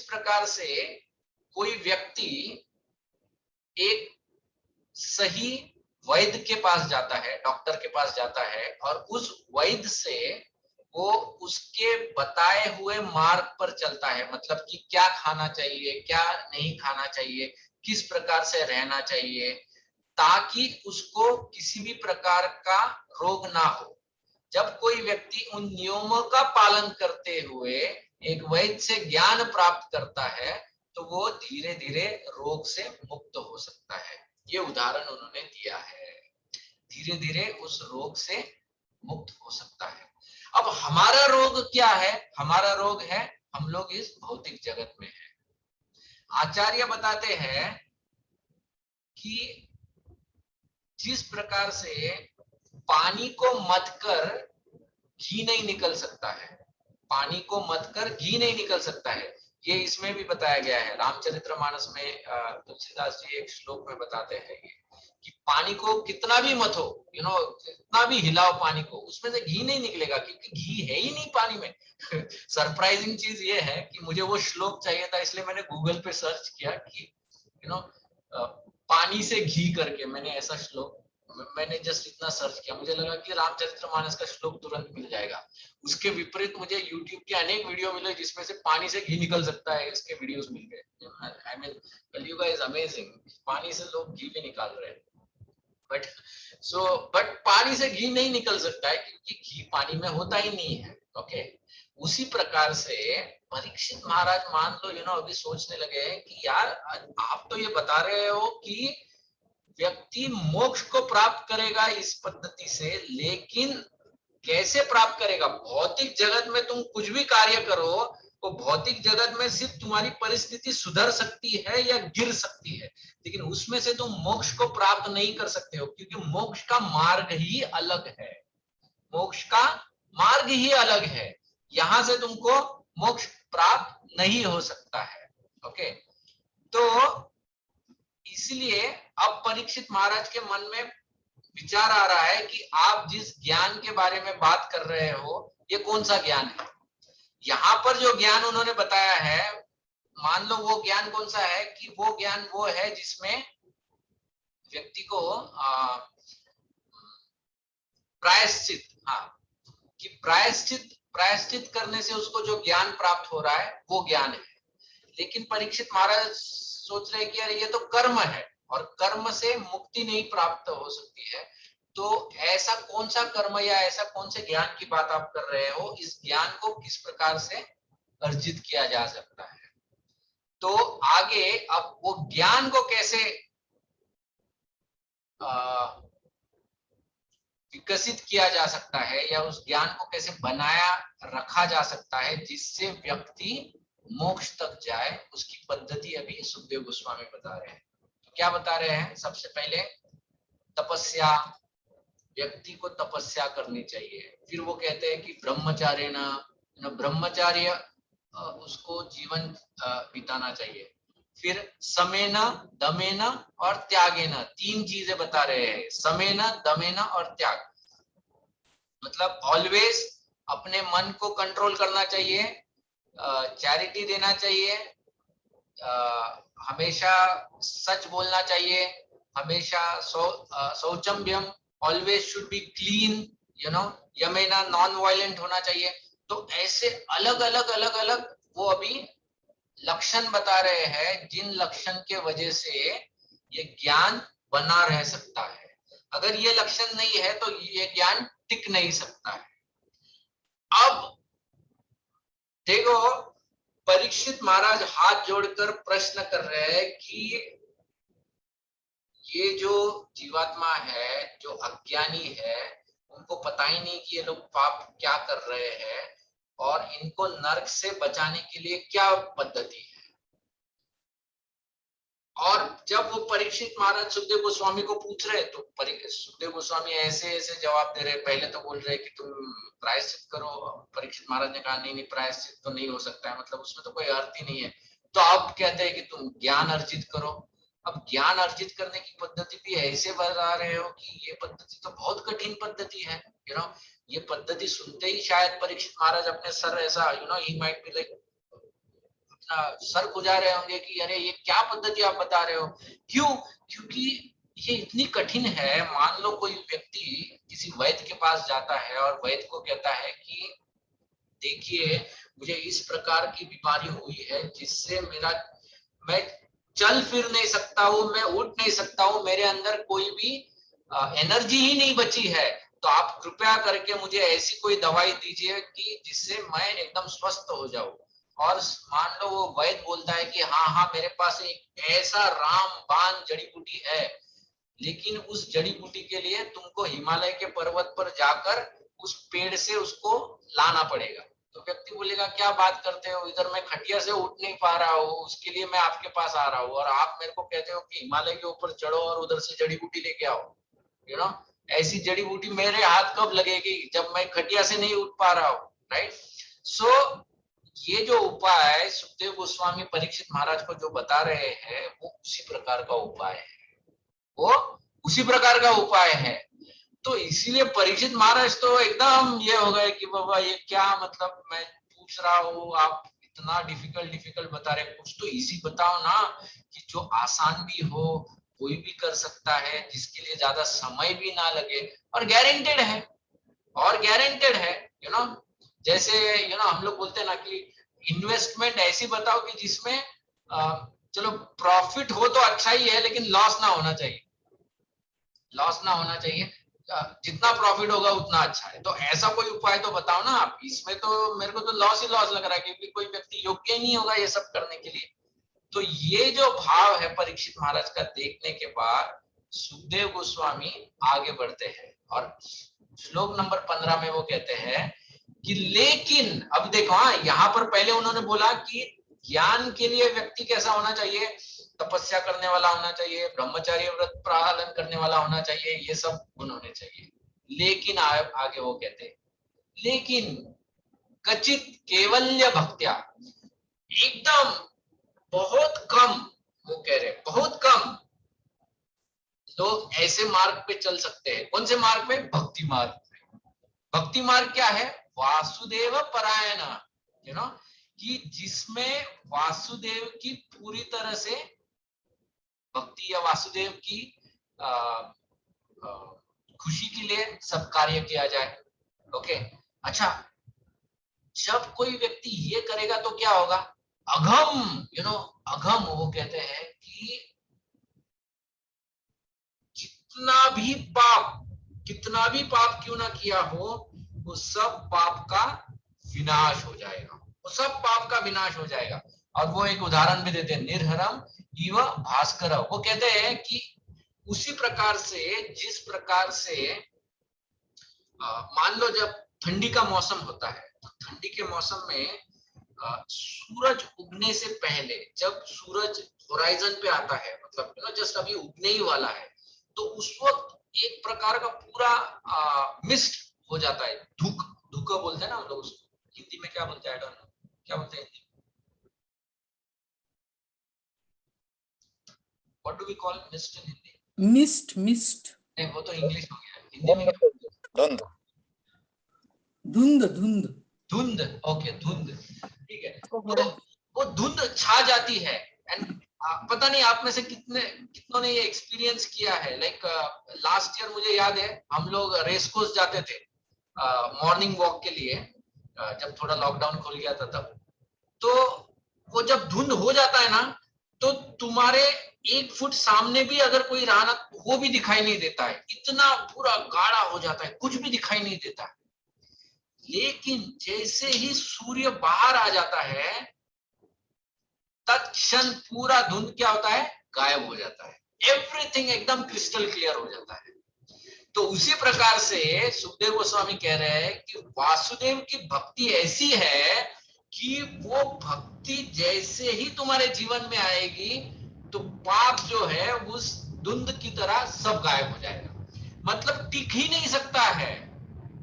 प्रकार से कोई व्यक्ति एक सही वैद्य के पास जाता है, डॉक्टर के पास जाता है, और उस वैद्य से वो उसके बताए हुए मार्ग पर चलता है, मतलब कि क्या खाना चाहिए, क्या नहीं खाना चाहिए, किस प्रकार से रहना चाहिए, ताकि उसको किसी भी प्रकार का रोग ना हो। जब कोई व्यक्ति उन नियमों का पालन करते हुए एक वैद्य से ज्ञान प्राप्त करता है, तो वो धीरे धीरे रोग से मुक्त हो सकता है। ये उदाहरण उन्होंने दिया है, धीरे धीरे उस रोग से मुक्त हो सकता है। अब हमारा रोग क्या है? हमारा रोग है, हम लोग इस भौतिक जगत में हैं। आचार्य बताते हैं कि जिस प्रकार से पानी को मथकर घी नहीं निकल सकता है, पानी को मथकर घी नहीं निकल सकता है, ये इसमें भी बताया गया है। रामचरितमानस में तुलसीदास जी एक श्लोक में बताते हैं कि पानी को कितना भी मथो, कितना भी हिलाओ पानी को, उसमें से घी नहीं निकलेगा, क्योंकि घी है ही नहीं पानी में। सरप्राइजिंग चीज ये है कि मुझे वो श्लोक चाहिए था, इसलिए मैंने गूगल पे सर्च किया कि पानी से घी करके, मैंने ऐसा श्लोक, मैंने जस्ट इतना सर्च किया, मुझे लगा कि रामचरितमानस का श्लोक तुरंत मिल जाएगा। उसके विपरीत मुझे YouTube के अनेक वीडियो मिले जिसमें से पानी से घी निकल सकता है, इसके वीडियोस मिल गए। I mean, Kaliyug is amazing, पानी से लोग घी भी निकाल रहे हैं। बट पानी से घी नहीं निकल सकता है, क्योंकि घी पानी में होता ही नहीं है। ओके, उसी प्रकार से परीक्षित महाराज मान लो अभी सोचने लगे कि यार, आप तो ये बता रहे हो कि व्यक्ति मोक्ष को प्राप्त करेगा इस पद्धति से, लेकिन कैसे प्राप्त करेगा? भौतिक जगत में तुम कुछ भी कार्य करो, वो भौतिक जगत में सिर्फ तुम्हारी परिस्थिति सुधर सकती है या गिर सकती है, लेकिन उसमें से तुम मोक्ष को प्राप्त नहीं कर सकते हो, क्योंकि मोक्ष का मार्ग ही अलग है। मोक्ष का मार्ग ही अलग है, यहां से तुमको मोक्ष प्राप्त नहीं हो सकता है। ओके, तो इसलिए अब परीक्षित महाराज के मन में विचार आ रहा है कि आप जिस ज्ञान के बारे में बात कर रहे हो, ये कौन सा ज्ञान है। यहाँ पर जो ज्ञान उन्होंने बताया है, मान लो वो ज्ञान कौन सा है कि वो ज्ञान वो है जिसमें व्यक्ति को प्रायश्चित, हाँ, कि प्रायश्चित करने से उसको जो ज्ञान प्राप्त हो रहा है वो ज्ञान है। लेकिन परीक्षित महाराज सोच रहे कि यार ये तो कर्म है और कर्म से मुक्ति नहीं प्राप्त हो सकती है, तो ऐसा कौन सा कर्म या ऐसा कौन से ज्ञान की बात आप कर रहे हो, इस ज्ञान को किस प्रकार से अर्जित किया जा सकता है। तो आगे अब वो ज्ञान को कैसे विकसित किया जा सकता है या उस ज्ञान को कैसे बनाया रखा जा सकता है जिससे व्यक्ति मोक्ष तक जाए, उसकी पद्धति अभी सुखदेव गोस्वामी बता रहे हैं। तो क्या बता रहे हैं, सबसे पहले तपस्या, व्यक्ति को तपस्या करनी चाहिए। फिर वो कहते हैं कि ब्रह्मचार्य न ब्रह्मचार्य उसको जीवन बिताना चाहिए। फिर समेन, दमेन और त्यागेन, तीन चीजें बता रहे हैं, समेन, दमेन और त्याग। मतलब ऑलवेज अपने मन को कंट्रोल करना चाहिए, चैरिटी देना चाहिए, हमेशा सच बोलना चाहिए, हमेशा शौचम्यम, ऑलवेज शुड बी क्लीन, यमेना, नॉन वायलेंट होना चाहिए। तो ऐसे अलग अलग वो अभी लक्षण बता रहे हैं, जिन लक्षण के वजह से ये ज्ञान बना रह सकता है। अगर ये लक्षण नहीं है तो ये ज्ञान टिक नहीं सकता है। अब देखो, परीक्षित महाराज हाथ जोड़कर प्रश्न कर रहे हैं कि ये जो जीवात्मा है, जो अज्ञानी है, उनको पता ही नहीं कि ये लोग पाप क्या कर रहे हैं और इनको नरक से बचाने के लिए क्या पद्धति है। और जब वो परीक्षित महाराज सुखदेव गोस्वामी को पूछ रहे तो सुखदेव गोस्वामी ऐसे ऐसे जवाब दे रहे। पहले तो बोल रहे कि तुम प्रायश्चित करो। परीक्षित महाराज ने कहा नहीं प्रायश्चित तो नहीं हो सकता है, मतलब उसमें तो कोई अर्थ ही नहीं है। तो अब कहते हैं कि तुम ज्ञान अर्जित करो। अब ज्ञान अर्जित करने की पद्धति भी ऐसे बता रहे हो कि ये पद्धति तो बहुत कठिन पद्धति है। ये पद्धति सुनते ही शायद परीक्षित महाराज अपने सर ऐसा ही माइट बी लाइक सर खुजा रहे होंगे कि अरे ये क्या पद्धति आप बता रहे हो। क्यों? क्योंकि ये इतनी कठिन है। मान लो कोई व्यक्ति किसी वैद्य के पास जाता है और वैद्य को कहता है कि देखिए मुझे इस प्रकार की बीमारी हुई है जिससे मैं चल फिर नहीं सकता हूँ, मैं उठ नहीं सकता हूँ, मेरे अंदर कोई भी एनर्जी ही नहीं बची है, तो आप कृपया करके मुझे ऐसी कोई दवाई दीजिए कि जिससे मैं एकदम स्वस्थ हो जाऊं। और मान लो वो वैद्य बोलता है कि हाँ मेरे पास एक ऐसा रामबाण जड़ी बूटी है, लेकिन उस जड़ी बूटी के लिए तुमको हिमालय के पर्वत पर जाकर उस पेड़ से उसको लाना पड़ेगा। तो व्यक्ति बोलेगा क्या बात करते हो, इधर मैं खटिया से उठ नहीं पा रहा हूँ, उसके लिए मैं आपके पास आ रहा हूँ और आप मेरे को कहते हो कि हिमालय के ऊपर चढ़ो और उधर से जड़ी बूटी लेके आओ। ऐसी जड़ी बूटी मेरे हाथ कब लगेगी जब मैं खटिया से नहीं उठ पा रहा हूँ, राइट। सो ये जो उपाय सुखदेव गोस्वामी परीक्षित महाराज को जो बता रहे हैं वो उसी प्रकार का उपाय है, वो उसी प्रकार का उपाय है। तो इसीलिए परीक्षित महाराज तो एकदम ये हो गए कि बाबा ये क्या, मतलब मैं पूछ रहा हूँ आप इतना डिफिकल्ट बता रहे, कुछ तो इजी बताओ ना कि जो आसान भी हो, कोई भी कर सकता है, जिसके लिए ज्यादा समय भी ना लगे और गारंटेड है, जैसे हम लोग बोलते हैं ना कि इन्वेस्टमेंट ऐसी बताओ कि जिसमें चलो प्रॉफिट हो तो अच्छा ही है लेकिन लॉस ना होना चाहिए, जितना प्रॉफिट होगा उतना अच्छा है। तो ऐसा कोई उपाय तो बताओ ना आप। इसमें तो मेरे को तो लॉस ही लॉस लग रहा है क्योंकि कोई व्यक्ति योग्य ही नहीं होगा ये सब करने के लिए। तो ये जो भाव है परीक्षित महाराज का देखने के बाद सुखदेव गोस्वामी आगे बढ़ते हैं और श्लोक नंबर 15 में वो कहते हैं कि लेकिन अब देखो, हाँ यहाँ पर पहले उन्होंने बोला कि ज्ञान के लिए व्यक्ति कैसा होना चाहिए, तपस्या करने वाला होना चाहिए, ब्रह्मचार्य व्रत पालन करने वाला होना चाहिए, ये सब उन्होंने चाहिए। लेकिन आगे वो कहते हैं, लेकिन कचित केवल्य भक्त्या, एकदम बहुत कम, वो कह रहे हैं बहुत कम लोग ऐसे मार्ग पे चल सकते हैं। कौन से मार्ग पे? भक्ति मार्ग पे। भक्ति मार्ग क्या है? वासुदेव परायण, यू नो, कि जिसमें वासुदेव की पूरी तरह से भक्ति या वासुदेव की आ, आ, खुशी के लिए सब कार्य किया जाए। ओके, अच्छा, जब कोई व्यक्ति ये करेगा तो क्या होगा? अघम, यू नो, अघम, वो कहते हैं कि कितना भी पाप क्यों ना किया हो, वो सब पाप का विनाश हो जाएगा, वो सब पाप का विनाश हो जाएगा। और वो एक उदाहरण भी देते हैं, निर्हरम इव भास्कर। वो कहते हैं कि उसी प्रकार से, जिस प्रकार से मान लो जब ठंडी का मौसम होता है, तो ठंडी के मौसम में सूरज उगने से पहले, जब सूरज होराइजन पे आता है, मतलब जस्ट अभी उगने ही वाला है, तो उस वक्त एक प्रकार का पूरा मिस्ट हो जाता है, धुक बोलते हैं ना हम लोग उसको, हिंदी में क्या बोलते हैं, आई डोंट नो क्या बोलते हैं Hindi, what do we call mist in Hindi? Mist नहीं, वो तो इंग्लिश हो गया, हिंदी में क्या? धुंध धुंध धुंध धुंध, ओके, धुंध, ठीक है। तो वो धुंध छा जाती है। एंड पता नहीं आप में से कितनों ने ये एक्सपीरियंस किया है। लाइक लास्ट ईयर मुझे याद है, हम लोग रेस कोर्स जाते थे मॉर्निंग वॉक के लिए, जब थोड़ा लॉकडाउन खुल गया था तब। तो वो जब धुंध हो जाता है ना, तो तुम्हारे 1 फुट सामने भी अगर कोई रहा ना, वो भी दिखाई नहीं देता है, इतना पूरा गाढ़ा हो जाता है, कुछ भी दिखाई नहीं देता है। लेकिन जैसे ही सूर्य बाहर आ जाता है, तत्क्षण पूरा धुंध क्या होता है? गायब हो जाता है, एवरीथिंग एकदम क्रिस्टल क्लियर हो जाता है। तो उसी प्रकार से सुखदेव गोस्वामी कह रहे हैं कि वासुदेव की भक्ति ऐसी है कि वो भक्ति जैसे ही तुम्हारे जीवन में आएगी, तो पाप जो है उस धुंध की तरह सब गायब हो जाएगा। मतलब टिक ही नहीं सकता है,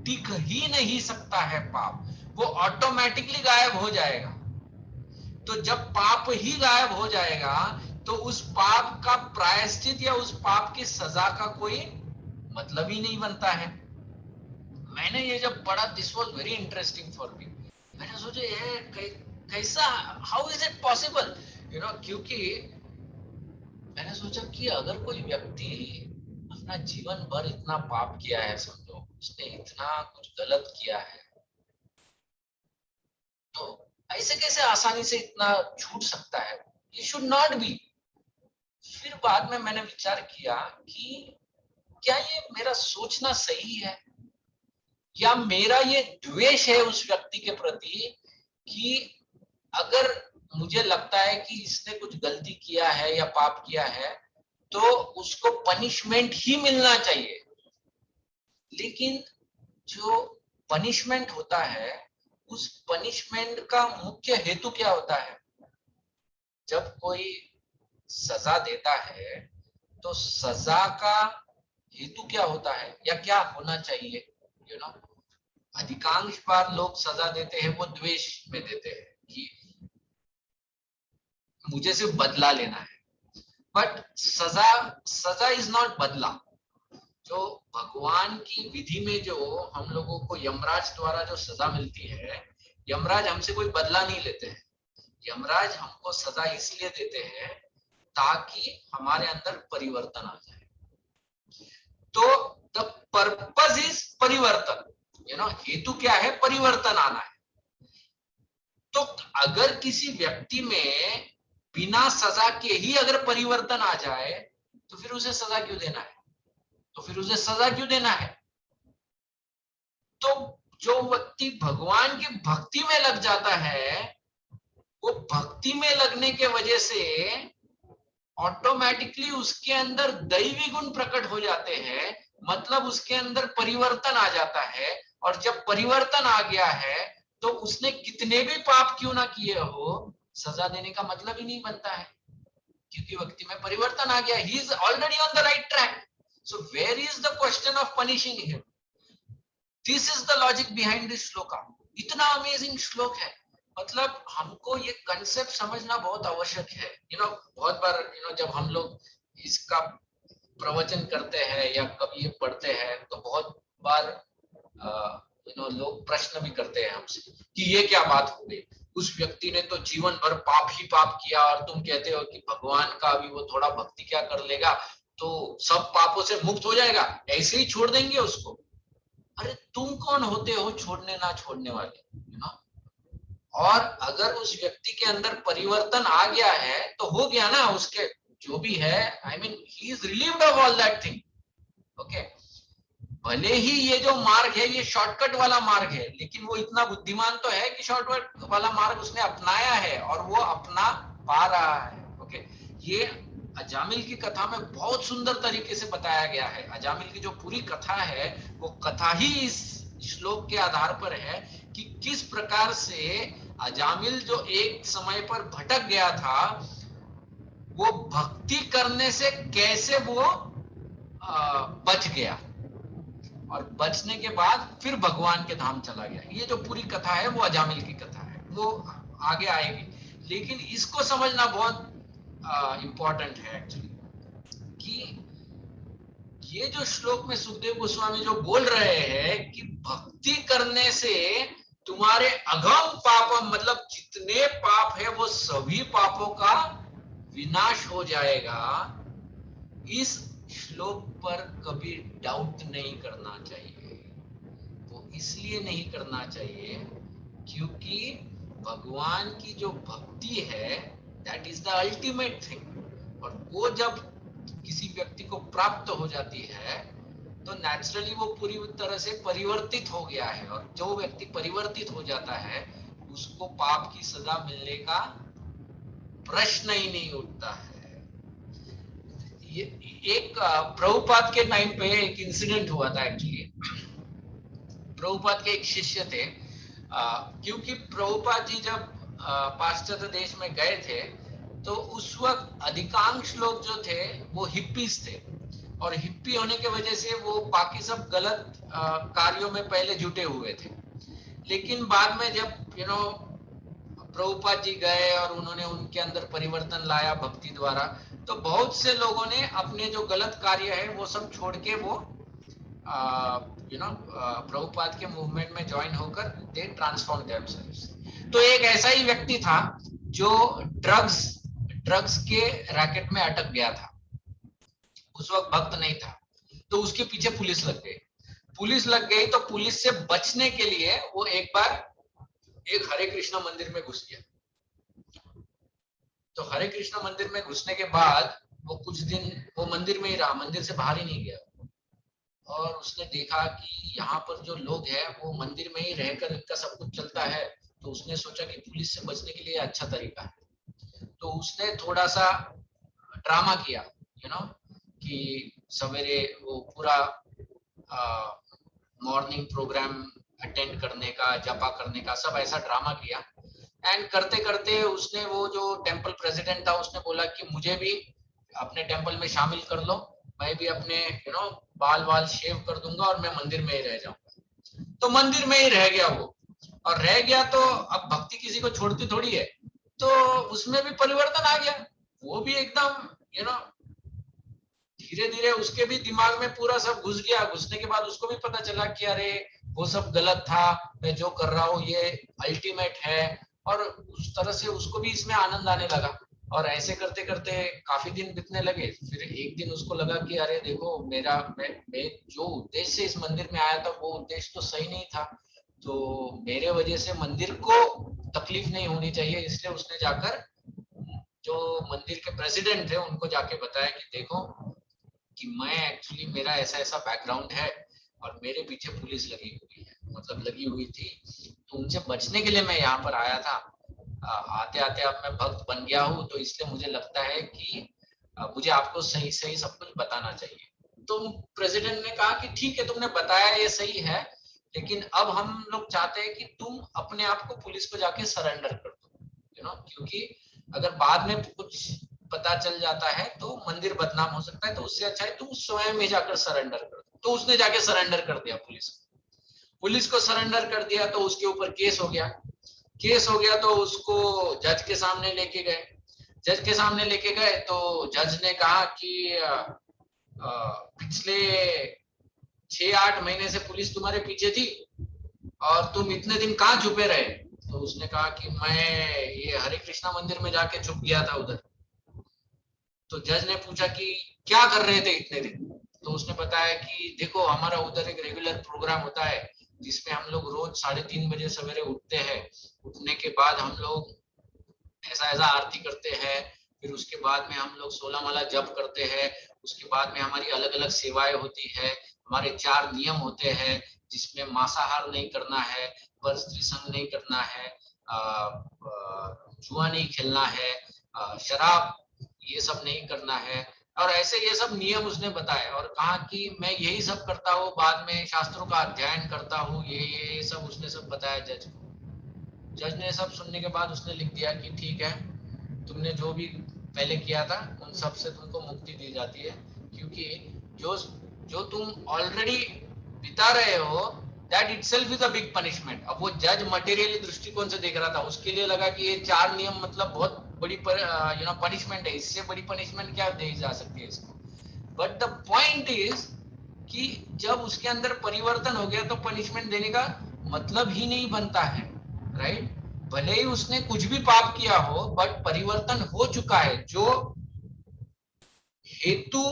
टिक ही नहीं सकता है पाप, वो ऑटोमेटिकली गायब हो जाएगा। तो जब पाप ही गायब हो जाएगा, तो उस पाप का प्रायश्चित या उस पाप की सजा का कोई मतलब ही नहीं बनता है। मैंने ये जब पढ़ा, this was very interesting for me. मैंने सोचा ये कैसा, how is it possible, you know, क्योंकि मैंने सोचा कि अगर कोई व्यक्ति अपना जीवन भर इतना पाप किया है, समझो उसने इतना कुछ गलत किया है, तो ऐसे कैसे आसानी से इतना छूट सकता है? ये शुड नॉट बी। फिर बाद में मैंने विचार किया कि क्या ये मेरा सोचना सही है, या मेरा ये द्वेष है उस व्यक्ति के प्रति, कि अगर मुझे लगता है कि इसने कुछ गलती किया है या पाप किया है, तो उसको पनिशमेंट ही मिलना चाहिए। लेकिन जो पनिशमेंट होता है, उस पनिशमेंट का मुख्य हेतु क्या होता है? जब कोई सजा देता है, तो सजा का हेतु क्या होता है, या क्या होना चाहिए? यू नो, अधिकांश बार लोग सजा देते हैं वो द्वेष में देते हैं कि मुझे सिर्फ बदला लेना है, बट सजा इज नॉट बदला। जो भगवान की विधि में जो हम लोगों को यमराज द्वारा जो सजा मिलती है, यमराज हमसे कोई बदला नहीं लेते हैं। यमराज हमको सजा इसलिए देते हैं ताकि हमारे अंदर परिवर्तन आ जाए। तो द पर्पस इज परिवर्तन, यू नो, हेतु क्या है? परिवर्तन आना है। तो अगर किसी व्यक्ति में बिना सजा के ही अगर परिवर्तन आ जाए, तो फिर उसे सजा क्यों देना है? तो जो व्यक्ति भगवान की भक्ति में लग जाता है, वो भक्ति में लगने के वजह से ऑटोमेटिकली उसके अंदर दैवी गुण प्रकट हो जाते हैं, मतलब उसके अंदर परिवर्तन आ जाता है। और जब परिवर्तन आ गया है तो उसने कितने भी पाप क्यों ना किए हो, सजा देने का मतलब ही नहीं बनता है, क्योंकि व्यक्ति में परिवर्तन आ गया, he is already on the right track, so where is the question of punishing him. This is the logic behind this shloka. इतना अमेजिंग श्लोक है, मतलब हमको ये कंसेप्ट समझना बहुत आवश्यक है। बहुत बार जब हम लोग इसका प्रवचन करते हैं या कभी ये पढ़ते हैं तो बहुत बार लोग प्रश्न भी करते हैं हमसे कि ये क्या बात हो गई, उस व्यक्ति ने तो जीवन भर पाप ही पाप किया और तुम कहते हो कि भगवान का अभी वो थोड़ा भक्ति क्या कर लेगा तो सब पापों से मुक्त हो जाएगा, ऐसे ही छोड़ देंगे उसको। अरे तुम कौन होते हो छोड़ने ना छोड़ने वाले, और अगर उस व्यक्ति के अंदर परिवर्तन आ गया है तो हो गया ना, उसके जो भी है, I mean he is relieved of all that thing. Okay, भले ही ये जो मार्ग है ये शॉर्टकट वाला मार्ग है, लेकिन वो इतना बुद्धिमान तो है कि शॉर्टकट वाला मार्ग उसने अपनाया है और वो अपना पा रहा है। ओके, ये अजामिल की कथा में बहुत सुंदर तरीके से बताया गया है। अजामिल की जो पूरी कथा है वो कथा ही इस श्लोक के आधार पर है कि किस प्रकार से अजामिल जो एक समय पर भटक गया था, वो भक्ति करने से कैसे वो बच गया और बचने के बाद फिर भगवान के धाम चला गया। ये जो पूरी कथा है वो अजामिल की कथा है, वो आगे आएगी, लेकिन इसको समझना बहुत इंपॉर्टेंट है एक्चुअली कि ये जो श्लोक में सुखदेव गोस्वामी जो बोल रहे हैं कि भक्ति करने से तुम्हारे अगम पाप, मतलब जितने पाप है वो सभी पापों का विनाश हो जाएगा, इस श्लोक पर कभी डाउट नहीं करना चाहिए। वो इसलिए नहीं करना चाहिए क्योंकि भगवान की जो भक्ति है that is the ultimate thing, और वो जब किसी व्यक्ति को प्राप्त हो जाती है तो नेचुरली वो पूरी तरह से परिवर्तित हो गया है, और जो व्यक्ति परिवर्तित हो जाता है उसको पाप की सजा मिलने का प्रश्न ही नहीं उठता है। ये एक प्रभुपाद के टाइम पे एक इंसिडेंट हुआ था एक्चुअली। प्रभुपाद के एक शिष्य थे, क्योंकि प्रभुपाद जी जब पाश्चात्य देश में गए थे तो उस वक्त अधिकांश लोग जो थे वो हिप्पीज थे, और हिप्पी होने की वजह से वो बाकी सब गलत कार्यों में पहले जुटे हुए थे। लेकिन बाद में जब प्रभुपाद जी गए और उन्होंने उनके अंदर परिवर्तन लाया भक्ति द्वारा, तो बहुत से लोगों ने अपने जो गलत कार्य है वो सब छोड़ के वो प्रभुपाद के मूवमेंट में ज्वाइन होकर दे ट्रांसफॉर्म देमसेल्व्स। तो एक ऐसा ही व्यक्ति था जो ड्रग्स के रैकेट में अटक गया था, उस वक्त भक्त नहीं था, तो उसके पीछे पुलिस लग गई। तो पुलिस से बचने के लिए वो एक बार एक हरे कृष्णा मंदिर में घुस गया। तो हरे कृष्णा मंदिर में घुसने के बाद वो कुछ दिन वो मंदिर में ही रहा, मंदिर से बाहर ही नहीं गया, और उसने देखा कि यहाँ पर जो लोग हैं वो मंदिर में ही रहकर इनका सब कुछ चलता है, तो उसने सोचा कि पुलिस से बचने के लिए अच्छा तरीका है। तो उसने थोड़ा सा ड्रामा किया, कि सवेरे वो पूरा मॉर्निंग प्रोग्राम अटेंड करने का, जपा करने का, सब ऐसा ड्रामा किया। एंड करते करते उसने, वो जो टेम्पल प्रेसिडेंट था उसने बोला कि मुझे भी अपने टेम्पल में शामिल कर लो, मैं भी अपने बाल शेव कर दूंगा और मैं मंदिर में ही रह जाऊंगा। तो मंदिर में ही रह गया वो, और रह गया तो अब भक्ति किसी को छोड़ती थोड़ी है, तो उसमें भी परिवर्तन आ गया। वो भी एकदम धीरे धीरे उसके भी दिमाग में पूरा सब घुस गया। घुसने के बाद उसको भी पता चला कि अरे वो सब गलत था, मैं जो कर रहा हूँ ये अल्टीमेट है, और उस तरह से उसको भी इसमें आनंद आने लगा। और ऐसे करते करते काफी दिन बीतने लगे। फिर एक दिन उसको लगा कि अरे देखो, मैं जो उद्देश्य से इस मंदिर में आया था वो उद्देश्य तो सही नहीं था, तो मेरे वजह से मंदिर को तकलीफ नहीं होनी चाहिए। इसलिए उसने जाकर जो मंदिर के प्रेसिडेंट थे उनको जाके बताया कि देखो कि मैं एक्चुअली, मेरा ऐसा ऐसा बैकग्राउंड है और मेरे पीछे पुलिस लगी हुई है, मतलब लगी हुई थी, तो उनसे बचने के लिए मैं यहाँ पर आया था। आते आते अब मैं भक्त बन गया हूँ, तो इसलिए मुझे लगता है कि मुझे आपको सही सही सब कुछ बताना चाहिए। तो प्रेसिडेंट ने कहा कि ठीक है, तुमने बताया ये सही है, लेकिन अब हम लोग चाहते हैं कि तुम अपने आप को पुलिस को जाके सरेंडर कर दो, क्योंकि अगर बाद में कुछ पता चल जाता है तो मंदिर बदनाम हो सकता है, तो उससे अच्छा है तुम स्वयं ही जाकर सरेंडर कर दो। तो उसने जाके सरेंडर कर दिया पुलिस को सरेंडर कर दिया, तो उसके ऊपर केस हो गया तो उसको जज के सामने लेके गए तो जज ने कहा कि पिछले 6-8 महीने से पुलिस तुम्हारे पीछे थी और तुम इतने दिन कहाँ छुपे रहे? तो उसने कहा कि मैं ये हरे कृष्णा मंदिर में जाके छुप गया था उधर। तो जज ने पूछा कि क्या कर रहे थे इतने दिन? तो उसने बताया कि देखो हमारा उधर एक रेगुलर प्रोग्राम होता है जिसमें हम लोग रोज 3:30 बजे सवेरे उठते हैं। उठने के बाद हम लोग ऐसा आरती करते हैं, फिर उसके बाद में हम लोग 16 माला जप करते हैं। उसके बाद में हमारी अलग अलग सेवाएं होती है। हमारे 4 नियम होते हैं जिसमें मांसाहार नहीं करना है, पर स्त्री संग नहीं करना है, जुआ नहीं खेलना है, शराब ये सब नहीं करना है, और ऐसे ये सब नियम उसने बताए और कहा कि मैं यही सब करता हूँ, बाद में शास्त्रों का अध्ययन करता हूँ, ये सब उसने सब बताया जज को। जज ने सब सुनने के बाद उसने लिख दिया कि ठीक है, तुमने जो भी पहले किया था उन सब से तुमको मुक्ति दी जाती है, क्योंकि जो जो तुम ऑलरेडी बिता रहे हो that itself is a big punishment. अब वो जज मटेरियली दृष्टिकोण से देख रहा था, उसके लिए लगा कि ये 4 नियम मतलब बहुत बड़ी पनिशमेंट है, इससे बड़ी पनिशमेंट क्या दी जा सकती है इसको। बट द पॉइंट इज कि जब उसके अंदर परिवर्तन हो गया तो पनिशमेंट देने का मतलब ही नहीं बनता है, राइट? भले ही उसने कुछ भी पाप किया हो बट परिवर्तन हो चुका है। जो हेतु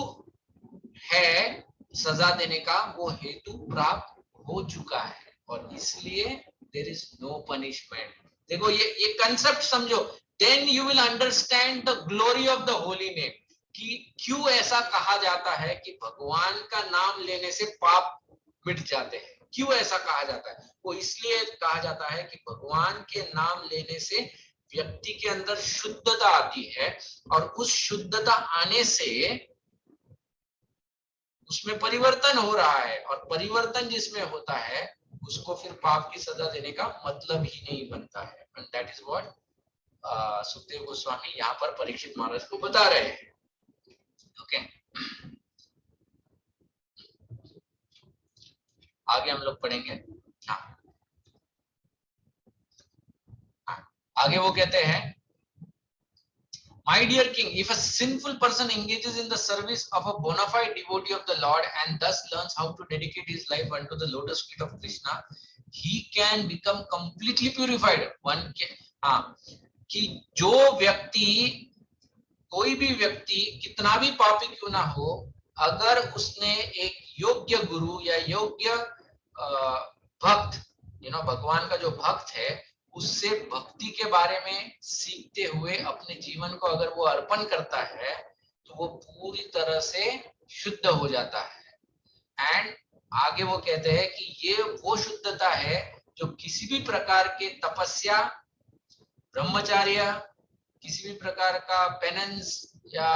है सजा देने का वो हेतु प्राप्त हो चुका है और इसलिए देयर इज नो पनिशमेंट। देखो ये कंसेप्ट समझो, then you will understand the glory of the holy name, कि क्यों ऐसा कहा जाता है कि भगवान का नाम लेने से पाप मिट जाते हैं। क्यों ऐसा कहा जाता है? वो इसलिए कहा जाता है कि भगवान के नाम लेने से व्यक्ति के अंदर शुद्धता आती है और उस शुद्धता आने से उसमें परिवर्तन हो रहा है और परिवर्तन जिसमें होता है उसको फिर पाप की सजा देने का मतलब ही नहीं बनता है। And that is what Sukhdev Goswami यहाँ पर परीक्षित महाराज को बता रहे हैं। ओके, आगे हम लोग पढ़ेंगे। हाँ, आगे वो कहते हैं, My dear king, if a sinful person engages in the service of a bona fide devotee of the Lord and thus learns how to dedicate his life unto the lotus feet of Krishna, he can become completely purified. One can, हाँ, कि जो व्यक्ति, कोई भी व्यक्ति कितना भी पापी क्यों ना हो, अगर उसने एक योग्य गुरु या योग्य भक्त, भगवान का जो भक्त है उससे भक्ति के बारे में सीखते हुए अपने जीवन को अगर वो अर्पण करता है तो वो पूरी तरह से शुद्ध हो जाता है। एंड आगे वो कहते हैं कि ये वो शुद्धता है जो किसी भी प्रकार के तपस्या, ब्रह्मचार्य, किसी भी प्रकार का पेनेंस या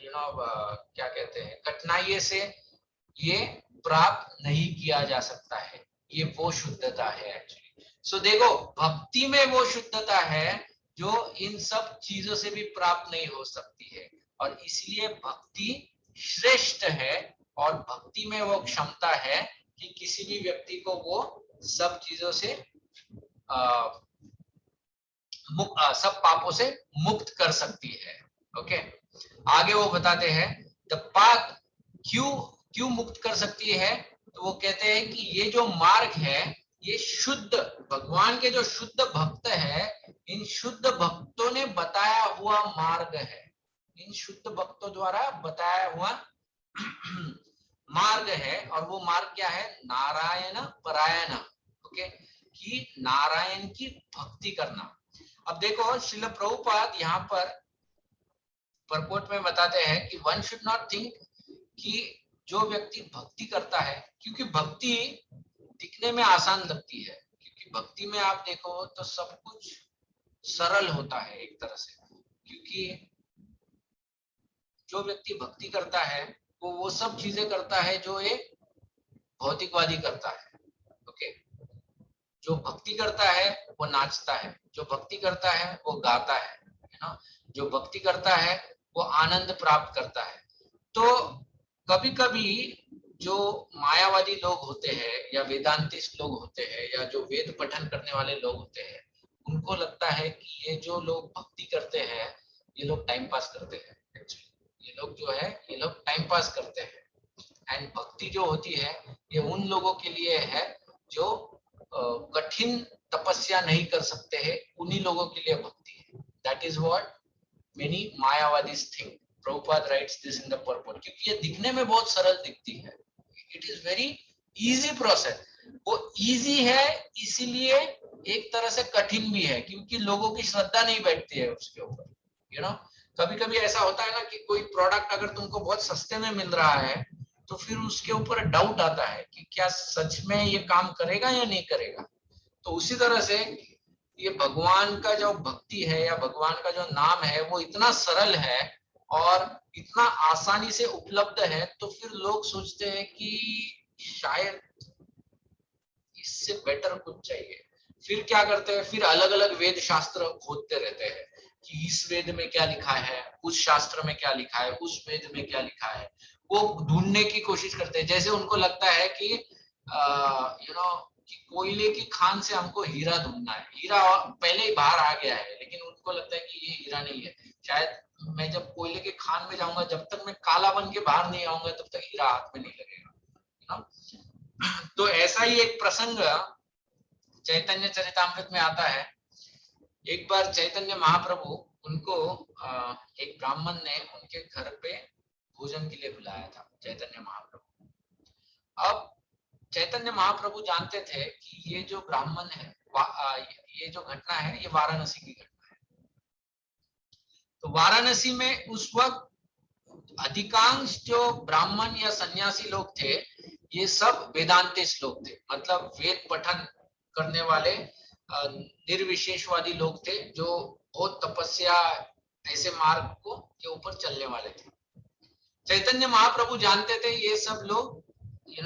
क्या कहते हैं कठिनाई से ये प्राप्त नहीं किया जा सकता है। ये वो शुद्धता है एक्चुअली। सो देखो, भक्ति में वो शुद्धता है जो इन सब चीजों से भी प्राप्त नहीं हो सकती है और इसलिए भक्ति श्रेष्ठ है और भक्ति में वो क्षमता है कि किसी भी व्यक्ति को वो सब चीजों से सब पापों से मुक्त कर सकती है। ओके, आगे वो बताते हैं द पाथ, क्यों क्यों मुक्त कर सकती है? तो वो कहते हैं कि ये जो मार्ग है ये शुद्ध, भगवान के जो शुद्ध भक्त है, इन शुद्ध भक्तों ने बताया हुआ मार्ग है। इन शुद्ध भक्तों द्वारा बताया हुआ मार्ग है और वो मार्ग क्या है? नारायण परायण। ओके, कि नारायण की भक्ति करना। अब देखो, श्रील प्रभुपाद यहाँ पर परकोट में बताते हैं कि वन शुड नॉट थिंक कि जो व्यक्ति भक्ति करता है, क्योंकि भक्ति दिखने में आसान लगती है, क्योंकि भक्ति में आप देखो तो सब कुछ सरल होता है एक तरह से, क्योंकि जो व्यक्ति भक्ति करता है वो सब चीजें करता है जो एक भौतिकवादी करता है। जो भक्ति करता है वो नाचता है, जो भक्ति करता है वो गाता है ना, जो भक्ति करता है वो आनंद प्राप्त करता है। तो कभी कभी जो मायावादी लोग होते हैं या वेदांतिस्ट लोग होते हैं या जो वेद पठन करने वाले लोग होते हैं, उनको लगता है कि ये जो लोग भक्ति करते हैं ये लोग टाइम पास करते हैं। एक्चुअली ये लोग जो है ये लोग टाइम पास करते हैं, एंड भक्ति जो होती है ये उन लोगों के लिए है जो कठिन तपस्या नहीं कर सकते हैं, उन्हीं लोगों के लिए भक्ति है। दैट इज व्हाट मेनी मायावादीज think. Prabhupad writes this in the purport, क्योंकि ये दिखने में बहुत सरल दिखती है। It is very easy process. वो इजी है इसीलिए एक तरह से कठिन भी है, क्योंकि लोगों की श्रद्धा नहीं बैठती है उसके ऊपर। यू नो, कभी कभी ऐसा होता है ना कि कोई प्रोडक्ट अगर तुमको बहुत सस्ते में मिल रहा है तो फिर उसके ऊपर डाउट आता है कि क्या सच में ये काम करेगा या नहीं करेगा। तो उसी तरह से ये भगवान का जो भक्ति है या भगवान का जो नाम है वो इतना सरल है और इतना आसानी से उपलब्ध है, तो फिर लोग सोचते हैं कि शायद इससे बेटर कुछ चाहिए। फिर क्या करते हैं, फिर अलग अलग वेद शास्त्र खोदते रहते हैं कि इस वेद में क्या लिखा है, उस शास्त्र में क्या लिखा है, उस वेद में क्या लिखा है, वो ढूंढने की कोशिश करते हैं। जैसे उनको लगता है कि कि कोयले की खान से हमको हीरा ढूंढना है, हीरा पहले ही बाहर आ गया है, लेकिन उनको लगता है कि ये हीरा नहीं है। शायद मैं जब कोयले के खान में जाऊंगा, जब तक मैं काला बन के बाहर नहीं आऊंगा तब तक हीरा हाथ में नहीं लगेगा। तो ऐसा ही एक प्रसंग चैतन्य चरितामृत में आता है। एक बार चैतन्य महाप्रभु उनको एक ब्राह्मण ने उनके घर पे भोजन के लिए बुलाया था, चैतन्य महाप्रभु। अब चैतन्य महाप्रभु जानते थे कि ये जो ब्राह्मण है, ये जो घटना है ये वाराणसी की घटना है। तो वाराणसी में उस वक्त अधिकांश जो ब्राह्मण या सन्यासी लोग थे ये सब वेदांतिस्ट लोग थे, मतलब वेद पठन करने वाले निर्विशेषवादी लोग थे, जो बहुत तपस्या ऐसे मार्ग को के ऊपर चलने वाले थे। चैतन्य महाप्रभु जानते थे ये सब लोग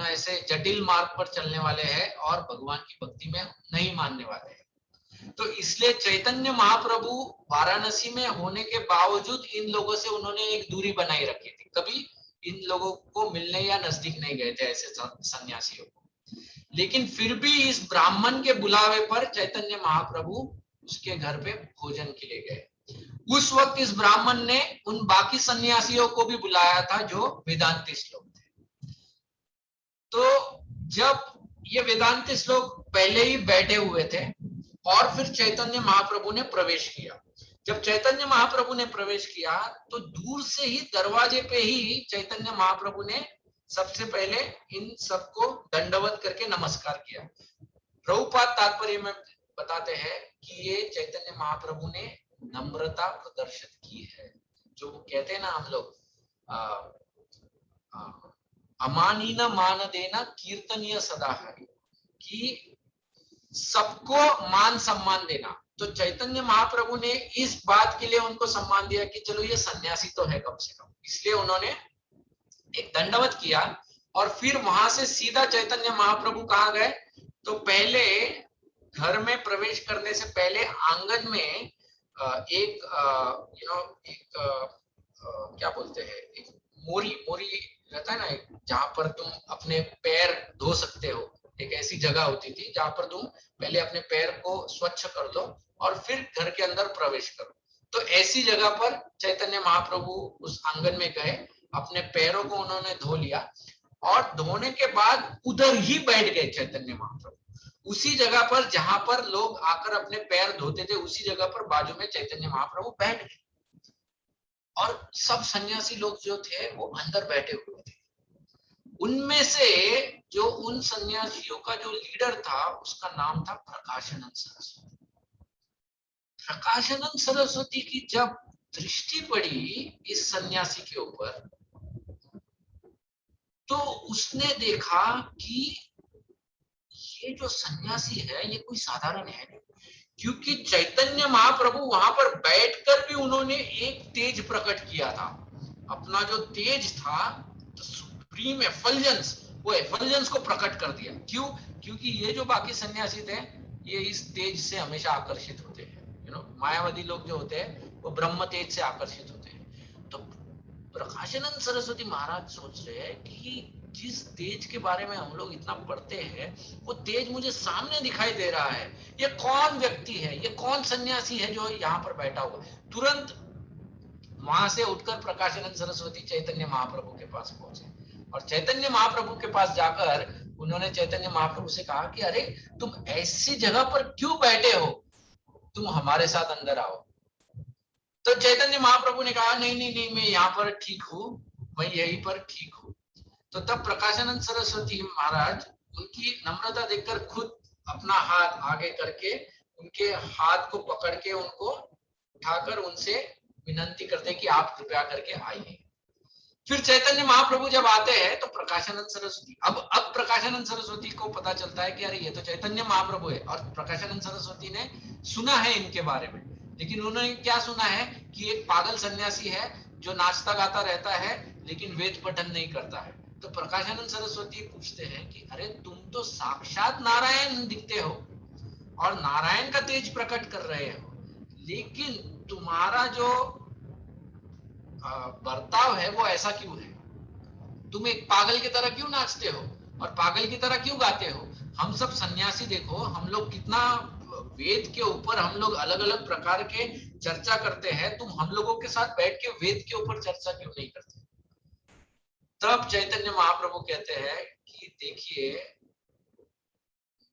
ऐसे जटिल मार्ग पर चलने वाले हैं और भगवान की भक्ति में नहीं मानने वाले हैं। तो इसलिए चैतन्य महाप्रभु वाराणसी में होने के बावजूद इन लोगों से उन्होंने एक दूरी बनाई रखी थी, कभी इन लोगों को मिलने या नजदीक नहीं गए थे ऐसे सन्यासियों को। लेकिन फिर भी इस ब्राह्मण के बुलावे पर चैतन्य महाप्रभु उसके घर पे भोजन के लिए गए। उस वक्त इस ब्राह्मण ने उन बाकी सन्यासियों को भी बुलाया था जो वेदांतिस्ट लोग थे। तो जब ये वेदांतिस्ट लोग पहले ही बैठे हुए थे और फिर चैतन्य महाप्रभु ने प्रवेश किया। जब चैतन्य महाप्रभु ने प्रवेश किया तो दूर से ही दरवाजे पे ही चैतन्य महाप्रभु ने सबसे पहले इन सबको दंडवत करके नमस्कार किया। प्रभुपाद तात्पर्य में बताते हैं कि ये चैतन्य महाप्रभु ने नम्रता प्रदर्शित की है। जो कहते हैं ना हम लोग अमानीना मान देना कीर्तनीय सदा हरि, कि सबको मान सम्मान देना। तो चैतन्य महाप्रभु ने इस बात के लिए उनको सम्मान दिया कि चलो ये सन्यासी तो है कम से कम, इसलिए उन्होंने एक दंडवत किया। और फिर वहां से सीधा चैतन्य महाप्रभु कहाँ गए, तो पहले घर में प्रवेश करने से पहले आंगन में एक क्या बोलते हैं, एक मोरी रहता है ना, जहां पर तुम अपने पैर धो सकते हो, एक ऐसी जगह होती थी जहां पर तुम पहले अपने पैर को स्वच्छ कर दो और फिर घर के अंदर प्रवेश करो। तो ऐसी जगह पर चैतन्य महाप्रभु उस आंगन में गए, अपने पैरों को उन्होंने धो लिया और धोने के बाद उधर ही बैठ गए चैतन्य महाप्रभु। उसी जगह पर जहां पर लोग आकर अपने पैर धोते थे, उसी जगह पर बाजू में चैतन्य महाप्रभु बैठ गए और सब सन्यासी लोग जो थे वो अंदर बैठे हुए थे। उनमें से जो उन सन्यासियों का जो लीडर था उसका नाम था प्रकाशानंद सरस्वती। प्रकाशानंद सरस्वती की जब दृष्टि पड़ी इस सन्यासी के ऊपर तो उसने देखा कि ये जो सन्यासी है ये कोई साधारण है नहीं, क्योंकि चैतन्य महाप्रभु वहां पर बैठकर भी उन्होंने एक तेज प्रकट किया था। अपना जो तेज था, तो सुप्रीम एफल्जेंस, वो एफल्जेंस को प्रकट कर दिया। क्यों? क्योंकि ये जो बाकी सन्यासी थे ये इस तेज से हमेशा आकर्षित होते हैं। मायावादी लोग जो होते हैं वो ब्रह्म तेज से आकर्षित होते हैं। तो प्रकाशानंद सरस्वती महाराज सोच रहे हैं कि जिस तेज के बारे में हम लोग इतना पढ़ते हैं वो तेज मुझे सामने दिखाई दे रहा है। ये कौन व्यक्ति है, ये कौन सन्यासी है जो यहाँ पर बैठा हुआ। तुरंत वहां से उठकर प्रकाशानंद सरस्वती चैतन्य महाप्रभु के पास पहुंचे और चैतन्य महाप्रभु के पास जाकर उन्होंने चैतन्य महाप्रभु से कहा कि अरे तुम ऐसी जगह पर क्यों बैठे हो, तुम हमारे साथ अंदर आओ। तो चैतन्य महाप्रभु ने कहा नहीं नहीं नहीं, मैं यहाँ पर ठीक हूँ, मैं यहीं पर ठीक हूँ। तो तब प्रकाशानंद सरस्वती महाराज उनकी नम्रता देखकर खुद अपना हाथ आगे करके उनके हाथ को पकड़ के उनको उठाकर उनसे विनंती करते कि आप कृपया करके आइए। फिर चैतन्य महाप्रभु जब आते हैं तो प्रकाशानंद सरस्वती, अब प्रकाशानंद सरस्वती को पता चलता है कि अरे ये तो चैतन्य महाप्रभु है। और प्रकाशानंद सरस्वती ने सुना है इनके बारे में, लेकिन उन्होंने क्या सुना है कि एक पागल सन्यासी है जो नाचता गाता रहता है लेकिन वेद पठन नहीं करता है। तो प्रकाशानंद सरस्वती पूछते हैं कि अरे तुम तो साक्षात नारायण दिखते हो और नारायण का तेज प्रकट कर रहे हो, लेकिन तुम्हारा जो बर्ताव है वो ऐसा क्यों है, तुम एक पागल की तरह क्यों नाचते हो और पागल की तरह क्यों गाते हो। हम सब सन्यासी देखो, हम लोग कितना वेद के ऊपर हम लोग अलग अलग प्रकार के चर्चा करते हैं, तुम हम लोगों के साथ बैठ के वेद के ऊपर चर्चा क्यों नहीं करते। तब चैतन्य महाप्रभु कहते हैं कि देखिए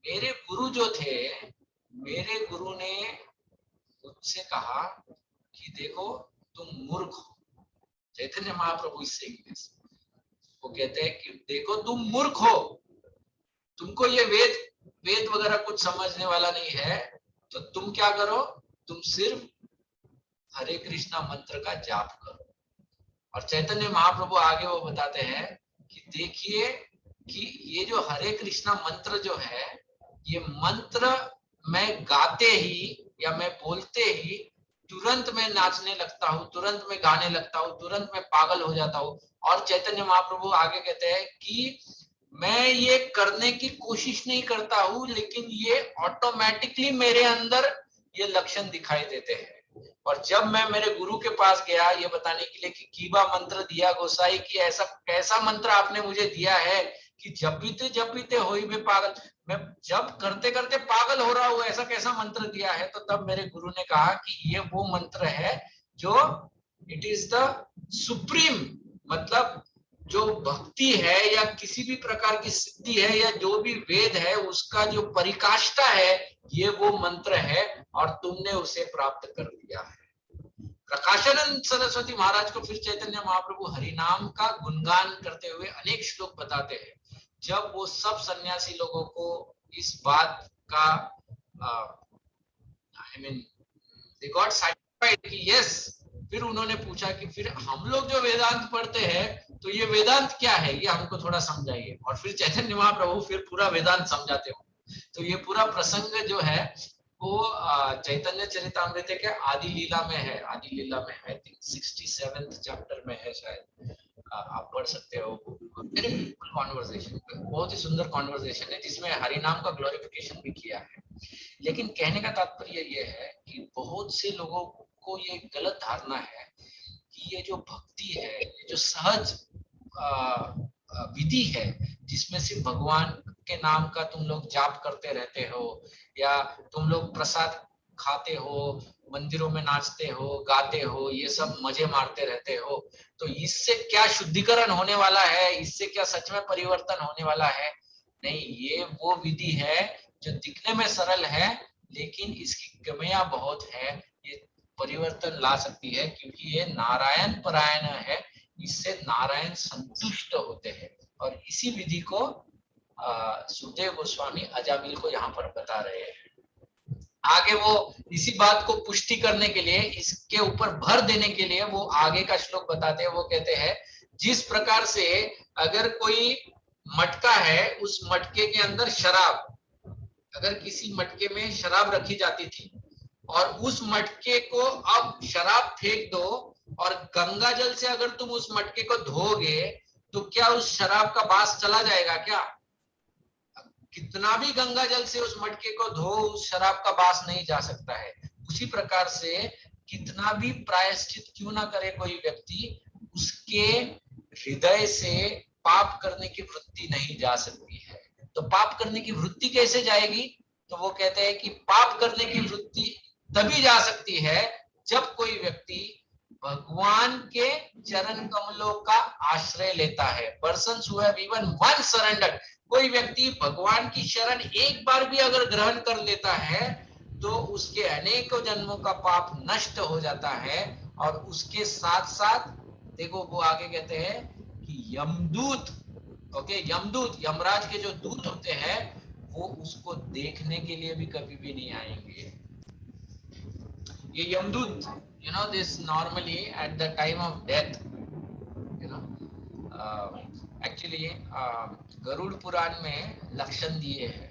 मेरे गुरु जो थे, मेरे गुरु ने मुझसे कहा कि देखो तुम मूर्ख हो। चैतन्य महाप्रभु इससे वो कहते हैं कि देखो तुम मूर्ख हो, तुमको ये वेद वगैरह कुछ समझने वाला नहीं है, तो तुम क्या करो, तुम सिर्फ हरे कृष्णा मंत्र का जाप करो। और चैतन्य महाप्रभु आगे वो बताते हैं कि देखिए कि ये जो हरे कृष्णा मंत्र जो है, ये मंत्र मैं गाते ही या मैं बोलते ही तुरंत मैं नाचने लगता हूँ, तुरंत मैं गाने लगता हूँ, तुरंत मैं पागल हो जाता हूँ। और चैतन्य महाप्रभु आगे कहते हैं कि मैं ये करने की कोशिश नहीं करता हूँ, लेकिन ये ऑटोमेटिकली मेरे अंदर ये लक्षण दिखाई देते हैं। और जब मैं मेरे गुरु के पास गया ये बताने के लिए कि कीबा मंत्र दिया गोसाई की, ऐसा कैसा मंत्र आपने मुझे दिया है कि जब पीते हो ही में पागल, मैं जब करते करते पागल हो रहा हूँ, ऐसा कैसा मंत्र दिया है। तो तब मेरे गुरु ने कहा कि ये वो मंत्र है जो इट इज द सुप्रीम, मतलब जो भक्ति है या किसी भी प्रकार की सिद्धि है या जो भी वेद है उसका जो परिकाष्ठा है, ये वो मंत्र है और तुमने उसे प्राप्त कर लिया है। प्रकाशानंद सरस्वती महाराज को फिर चैतन्य महाप्रभु हरिनाम का गुणगान करते हुए अनेक श्लोक बताते हैं। जब वो सब सन्यासी लोगों को इस बात का I mean they got satisfied कि यस, फिर उन्होंने पूछा कि फिर हम लोग जो वेदांत पढ़ते हैं तो ये वेदांत क्या है, ये हमको थोड़ा समझाइए। और फिर चैतन्य महाप्रभु फिर पूरा वेदांत समझाते हो। तो ये पूरा प्रसंग जो है वो चैतन्य चरितामृत के आदि लीला में है, आदि लीला में आई थिंक 67th चैप्टर में है शायद, आप पढ़ सकते हो। वेरी ब्यूटीफुल कॉन्वर्सेशन, बहुत ही सुंदर कॉन्वर्सेशन है जिसमें हरिनाम का ग्लोरिफिकेशन भी किया है। लेकिन कहने का तात्पर्य ये है कि बहुत से लोगों को ये गलत धारणा है कि ये जो भक्ति है, ये जो सहज विधि है जिसमें सिर्फ भगवान के नाम का तुम लोग जाप करते रहते हो या तुम लोग प्रसाद खाते हो, मंदिरों में नाचते हो, गाते हो, ये सब मजे मारते रहते हो, तो इससे क्या शुद्धिकरण होने वाला है, इससे क्या सच में परिवर्तन होने वाला है। नहीं, ये वो विधि है जो दिखने में सरल है लेकिन इसकी कमियां बहुत है। ये परिवर्तन ला सकती है क्योंकि ये नारायण परायण है, इससे नारायण संतुष्ट होते हैं। और इसी विधि को सुखदेव गोस्वामी अजामिल को यहाँ पर बता रहे हैं। आगे वो इसी बात को पुष्टि करने के लिए, इसके ऊपर भर देने के लिए वो आगे का श्लोक बताते हैं। वो कहते हैं जिस प्रकार से अगर कोई मटका है, उस मटके के अंदर शराब, अगर किसी मटके में शराब रखी जाती थी और उस मटके को अब शराब फेंक दो और गंगा जल से अगर तुम उस मटके को धोगे तो क्या उस शराब का बास चला जाएगा क्या? कितना भी गंगा जल से उस मटके को धो, उस शराब का बास नहीं जा सकता है। उसी प्रकार से कितना भी प्रायश्चित क्यों ना करे कोई व्यक्ति, उसके हृदय से पाप करने की वृत्ति नहीं जा सकती है। तो पाप करने की वृत्ति कैसे जाएगी? तो वो कहते हैं कि पाप करने की वृत्ति तभी जा सकती है जब कोई व्यक्ति भगवान के चरण कमलों का आश्रय लेता है। Persons who have even one surrender, कोई व्यक्ति भगवान की शरण एक बार भी अगर ग्रहण कर लेता है तो उसके अनेकों जन्मों का पाप नष्ट हो जाता है। और उसके साथ साथ देखो वो आगे कहते हैं कि यमदूत, ओके, यमदूत, यमराज के जो दूत होते हैं वो उसको देखने के लिए भी कभी भी नहीं आएंगे। ये यमदूत, you know, this normally at the time of death, you know, actually Garuda Purana में लक्षण दिए हैं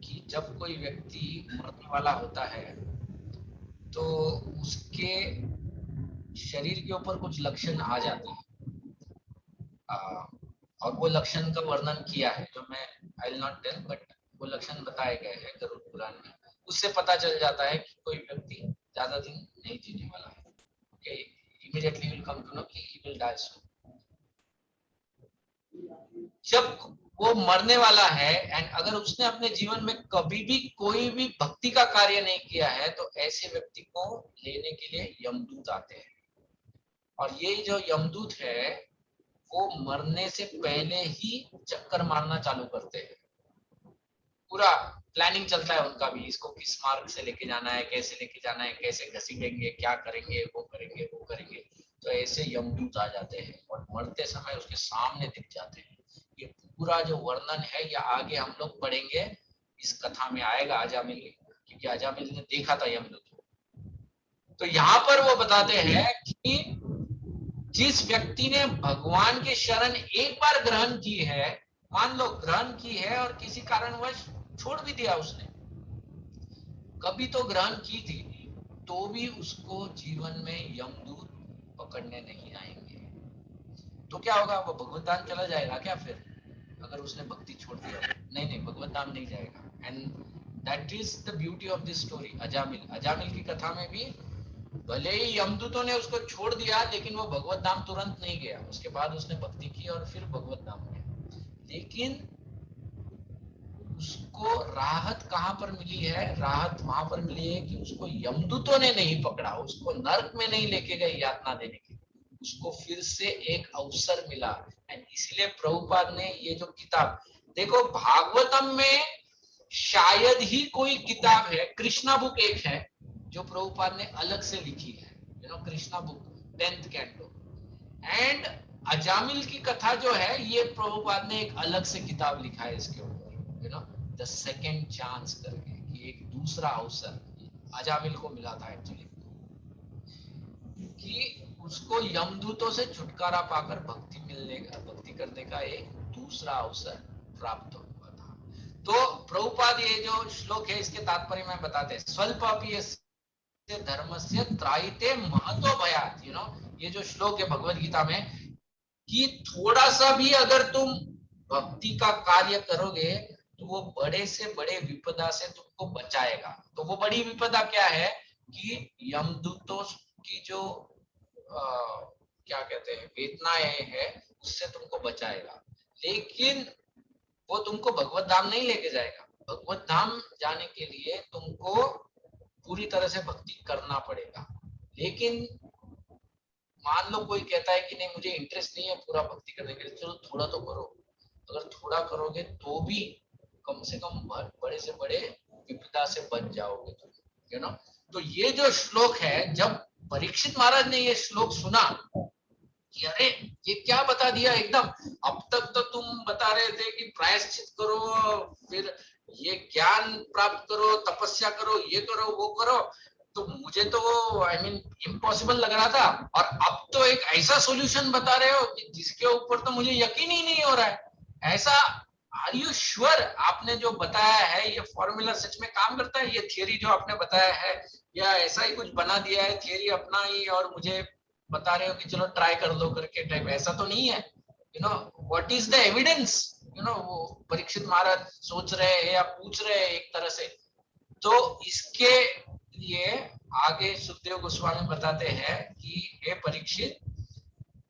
कि जब कोई व्यक्ति मरने वाला होता है तो उसके शरीर के ऊपर कुछ लक्षण आ जाते हैं, और वो लक्षण का वर्णन किया है जो मैं I will not tell, but वो लक्षण बताए गए हैं गरुड़ पुराण में। उससे पता चल जाता है कि कोई व्यक्ति ज्यादा दिन नहीं जीने वाला है। Okay, immediately will come to know कि ही विल डाई सून। जब वो मरने वाला है एंड अगर उसने अपने जीवन में कभी भी कोई भी भक्ति का कार्य नहीं किया है तो ऐसे व्यक्ति को लेने के लिए यमदूत आते हैं। और ये जो यमदूत है वो मरने से पहले ही चक्कर मारना चालू करते हैं। पूरा प्लानिंग चलता है उनका भी, इसको किस मार्ग से लेके जाना है, कैसे लेके जाना है, कैसे घसीटेंगे, क्या करेंगे, वो करेंगे, वो करेंगे। तो ऐसे यमदूत आ जाते हैं और मरते समय उसके सामने दिख जाते हैं। ये पूरा जो वर्णन है ये आगे हम लोग पढ़ेंगे, इस कथा में आएगा अजामिल, क्योंकि अजामिल ने देखा था यमदूत को। तो यहाँ पर वो बताते हैं कि जिस व्यक्ति ने भगवान के शरण एक बार ग्रहण की है, मान लो ग्रहण की है और किसी कारणवश छोड़ भी दिया उसने, कभी तो ग्रहण की थी, तो भी उसको जीवन में यमदूत पकड़ने नहीं आएंगे। तो क्या होगा, वो भगवत धाम चला जाएगा क्या फिर, अगर उसने भक्ति छोड़ दिया? नहीं नहीं, भगवत धाम नहीं जाएगा। And that is the beauty of this story. Ajamil की कथा में भी भले ही यमदूतों ने उसको छोड़ दिया लेकिन वो भगवत धाम तुरंत नहीं गया, उसके बाद उसने भक्ति की और फिर भगवत धाम गया। लेकिन उसको राहत कहां पर मिली है? राहत वहां पर मिली है कि उसको यमदूतों ने नहीं पकड़ा, उसको नरक में नहीं लेके गए यातना देने के, उसको फिर से एक अवसर मिला। एंड इसलिए प्रभुपाद ने ये जो किताब देखो, भागवतम में शायद ही कोई किताब है, कृष्णा बुक एक है जो प्रभुपाद ने अलग से लिखी है, you know, Krishna book 10th canto. And Ajamil की कथा जो है ये प्रभुपाद ने एक अलग से किताब लिखा है इसके ऊपर, you know, the second chance करके, कि एक दूसरा अवसर अजामिल को मिला था एक्चुअली, कि उसको यमदूतों से छुटकारा पाकर भक्ति करने का एक दूसरा अवसर प्राप्त हुआ था। तो प्रभुपाद ये जो श्लोक है इसके तात्पर्य में बताते हैं, स्वल्पापि धर्मस्य त्रायिते महतो भयात्, यू नो, ये जो श्लोक है भगवत गीता में कि थोड़ा सा भी अगर तुम भक्ति का कार्य करोगे तो वो बड़े से बड़े विपदा से तुमको बचाएगा। तो वो बड़ी विपदा क्या है कि यमदूतों की जो क्या कहते हैं वेदनाएं है उससे तुमको बचाएगा, लेकिन वो तुमको भगवत धाम नहीं लेके जाएगा। भगवत धाम जाने के लिए तुमको पूरी तरह से भक्ति करना पड़ेगा। लेकिन मान लो कोई कहता है कि नहीं मुझे इंटरेस्ट नहीं है पूरा भक्ति करने के लिए, चलो थोड़ा तो करो। अगर थोड़ा करोगे तो भी कम से कम बड़े से बड़े विपदा से बच जाओगे तुम, यू नो। तो ये जो श्लोक है, जब परीक्षित महाराज ने ये श्लोक सुना कि अरे ये क्या बता दिया एकदम, अब तक तो तुम बता रहे थे कि प्रायश्चित करो, फिर ये ज्ञान प्राप्त करो, तपस्या करो, ये करो, वो करो, तो मुझे तो वो आई मीन इम्पॉसिबल लग रहा था, और अब तो एक ऐसा सॉल्यूशन बता रहे हो कि जिसके ऊपर तो मुझे यकीन ही नहीं हो रहा है। ऐसा आर यू श्योर आपने जो बताया है ये फॉर्मूला सच में काम करता है? ये थियरी जो आपने बताया है, या ऐसा ही कुछ बना दिया है थियरी अपना ही और मुझे बता रहे हो कि चलो ट्राई कर लो करके टाइप? ऐसा तो नहीं है, you know, what is the evidence? वो परीक्षित महाराज सोच रहे हैं या पूछ रहे हैं एक तरह से। तो इसके लिए आगे सुखदेव गोस्वामी बताते हैं कि हे परीक्षित,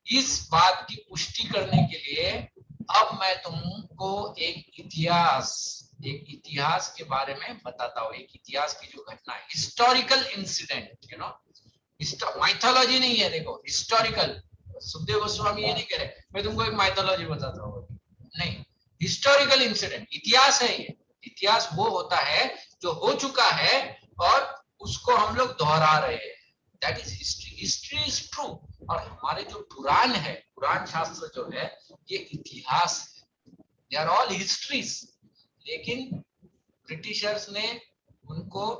इस बात की पुष्टि करने के लिए अब मैं तुमको एक इतिहास के बारे में बताता हूँ। एक इतिहास की जो घटना है, हिस्टोरिकल इंसिडेंट, माइथोलॉजी नहीं है, देखो हिस्टोरिकल। सुखदेव गोस्वामी ये नहीं कह रहे मैं तुमको एक माइथोलॉजी बताता हूँ, नहीं, हिस्टोरिकल इंसिडेंट, इतिहास है ये। इतिहास वो होता है जो हो चुका है और उसको हम लोग दोहरा रहे हैं, that is history. History is true. और हमारे जो पुराण है, पुराण शास्त्र जो है, ये इतिहास है, दे आर ऑल हिस्ट्रीज। लेकिन ब्रिटिशर्स ने उनको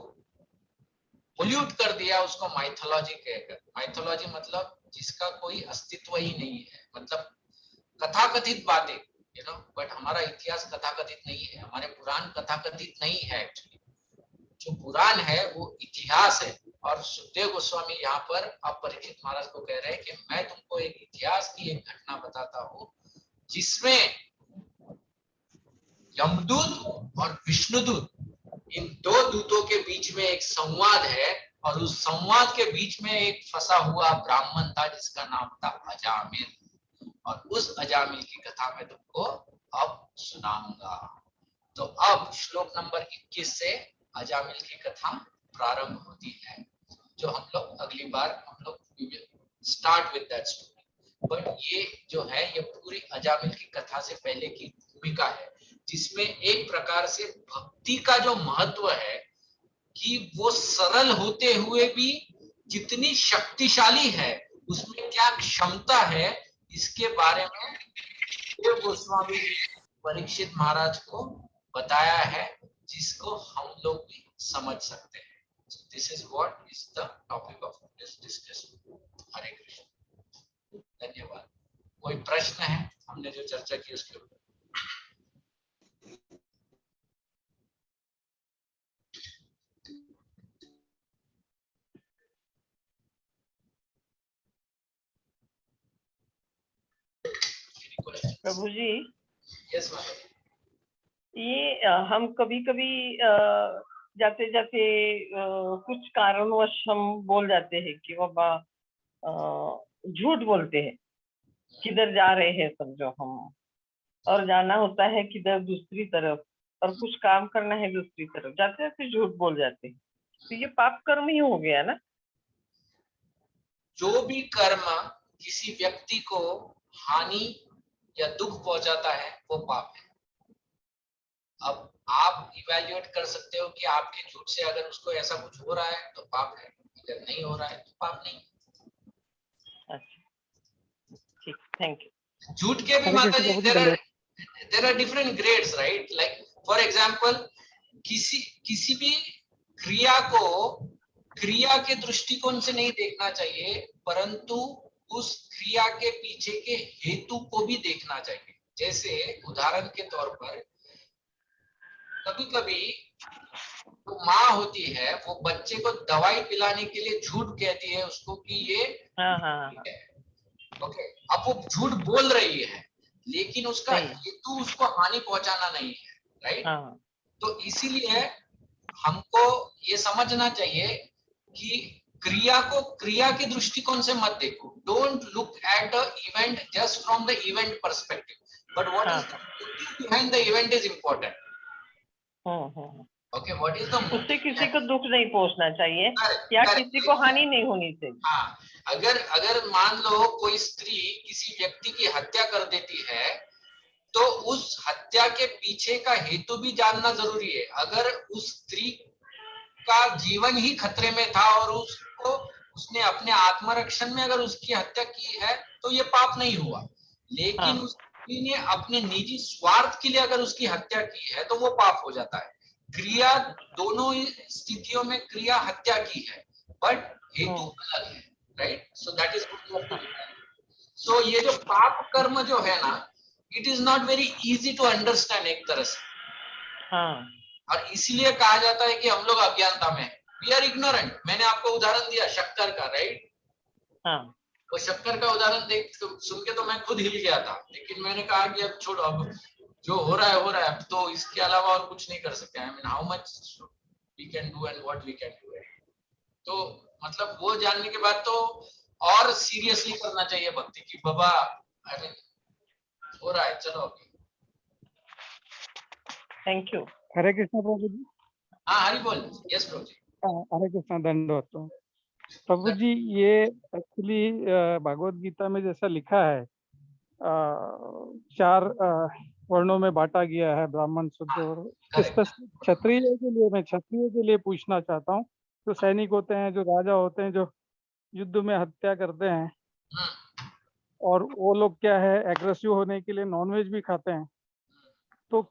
पोल्यूट कर दिया, उसको माइथोलॉजी कहकर। माइथोलॉजी मतलब जिसका कोई अस्तित्व ही नहीं है, मतलब कथाकथित बातें, बट हमारा इतिहास कथाकथित नहीं है, हमारे पुराण कथाकथित नहीं है। एक्चुअली जो पुराण है वो इतिहास है। और सुखदेव गोस्वामी यहाँ पर अब परीक्षित महाराज को कह रहे हैं कि मैं तुमको एक इतिहास की एक घटना बताता हूँ जिसमें यमदूत और विष्णुदूत, इन दो दूतों के बीच में एक संवाद है, और उस संवाद के बीच में एक फंसा हुआ ब्राह्मण था जिसका नाम था अजामिल। और उस अजामिल की कथा मैं तुमको अब सुनाऊंगा। तो अब श्लोक नंबर 21 से अजामिल की कथा प्रारंभ होती है, जो हम लोग अगली बार हम लोग start with that story. But ये जो है ये पूरी अजामिल की कथा से पहले की भूमिका है, जिसमें एक प्रकार से भक्ति का जो महत्व है कि वो सरल होते हुए भी कितनी शक्तिशाली है, उसमें क्या क्षमता है, इसके बारे में देव गोस्वामी परीक्षित महाराज को बताया है, जिसको हम लोग भी समझ सकते हैं। So this is what is the topic of this discussion. हरे कृष्ण, धन्यवाद। कोई प्रश्न है हमने जो चर्चा की उसके ऊपर? प्रभु जी, यस मैडम। ये हम कभी कभी जाते जाते कुछ कारणवश हम बोल जाते हैं कि बाबा झूठ बोलते हैं, किधर जा रहे हैं समझो हम, और जाना होता है किधर दूसरी तरफ, और कुछ काम करना है दूसरी तरफ, जाते जाते झूठ बोल जाते हैं, तो ये पाप कर्म ही हो गया ना? जो भी कर्म किसी व्यक्ति को हानि या दुख पहुंचाता है वो पाप है। अब आप इवैल्यूएट कर सकते हो कि आपके झूठ से अगर उसको ऐसा कुछ हो रहा है तो पाप है, अगर नहीं हो रहा है तो पाप नहीं। अच्छा, ठीक, थैंक यू। झूठ के भी माता जी there are different grades, right? Like for example किसी भी क्रिया को क्रिया के दृष्टिकोण से नहीं देखना चाहिए, परंतु उस क्रिया के पीछे के हेतु को भी देखना चाहिए। जैसे उदाहरण के तौर पर कभी कभी तो माँ होती है, वो बच्चे को दवाई पिलाने के लिए झूठ कहती है उसको कि ये है, ओके। अब वो झूठ बोल रही है, लेकिन उसका हेतु उसको हानि पहुंचाना नहीं है, राइट? तो इसीलिए हमको ये समझना चाहिए कि क्रिया को क्रिया के दृष्टिकोण से मत देखो। Don't look at the event just from the event perspective, but what is the motive behind the event is important. Okay, what is the motive? उससे किसी को दुख नहीं पहुंचना चाहिए या किसी को हानि नहीं होनी चाहिए। हाँ, अगर मान लो कोई स्त्री किसी व्यक्ति की हत्या कर देती है, तो उस हत्या के पीछे का हेतु भी जानना जरूरी है। अगर उस स्त्री का जीवन ही खतरे में था और उसने अपने आत्मरक्षण में अगर उसकी हत्या की है तो ये पाप नहीं हुआ, लेकिन उस स्त्री ने अपने निजी स्वार्थ के लिए अगर उसकी हत्या की है तो वो पाप हो जाता है। क्रिया दोनों स्थितियों में क्रिया हत्या की है, बट हेतु अलग है, right? So that is so ये जो पाप कर्म जो है ना, it is not very easy to understand एक तरह से। और इसीलिए कहा जाता है कि हम लोग अज्ञानता में हैं, वी आर इग्नोरेंट। मैंने आपको उदाहरण दिया शक्कर का, राइट? वो शक्कर का उदाहरण देख सुन के तो मैं खुद हिल गया था, लेकिन मैंने कहा कि अब छोड़ो, अब जो हो रहा है अब तो इसके अलावा और कुछ नहीं कर सकते। I mean how much we can do and what we can do. तो मतलब वो जानने के बाद तो और सीरियसली करना चाहिए भक्ति की, बाबा आई मीन हो रहा है, चलो अभी। Thank you. हरे कृष्णा प्रभु जी। हाँ हरि बोल। यस प्रभु जी। हरे कृष्णा, दंडवत प्रभु जी। ये एक्चुअली भगवत गीता में जैसा लिखा है, 4 वर्णों में बांटा गया है, ब्राह्मण, शूद्र और करेक्ट। क्षत्रिय के लिए पूछना चाहता हूँ। जो सैनिक होते हैं, जो राजा होते हैं, जो युद्ध में हत्या करते हैं, और वो लोग क्या है, एग्रेसिव होने के लिए नॉनवेज भी खाते हैं, तो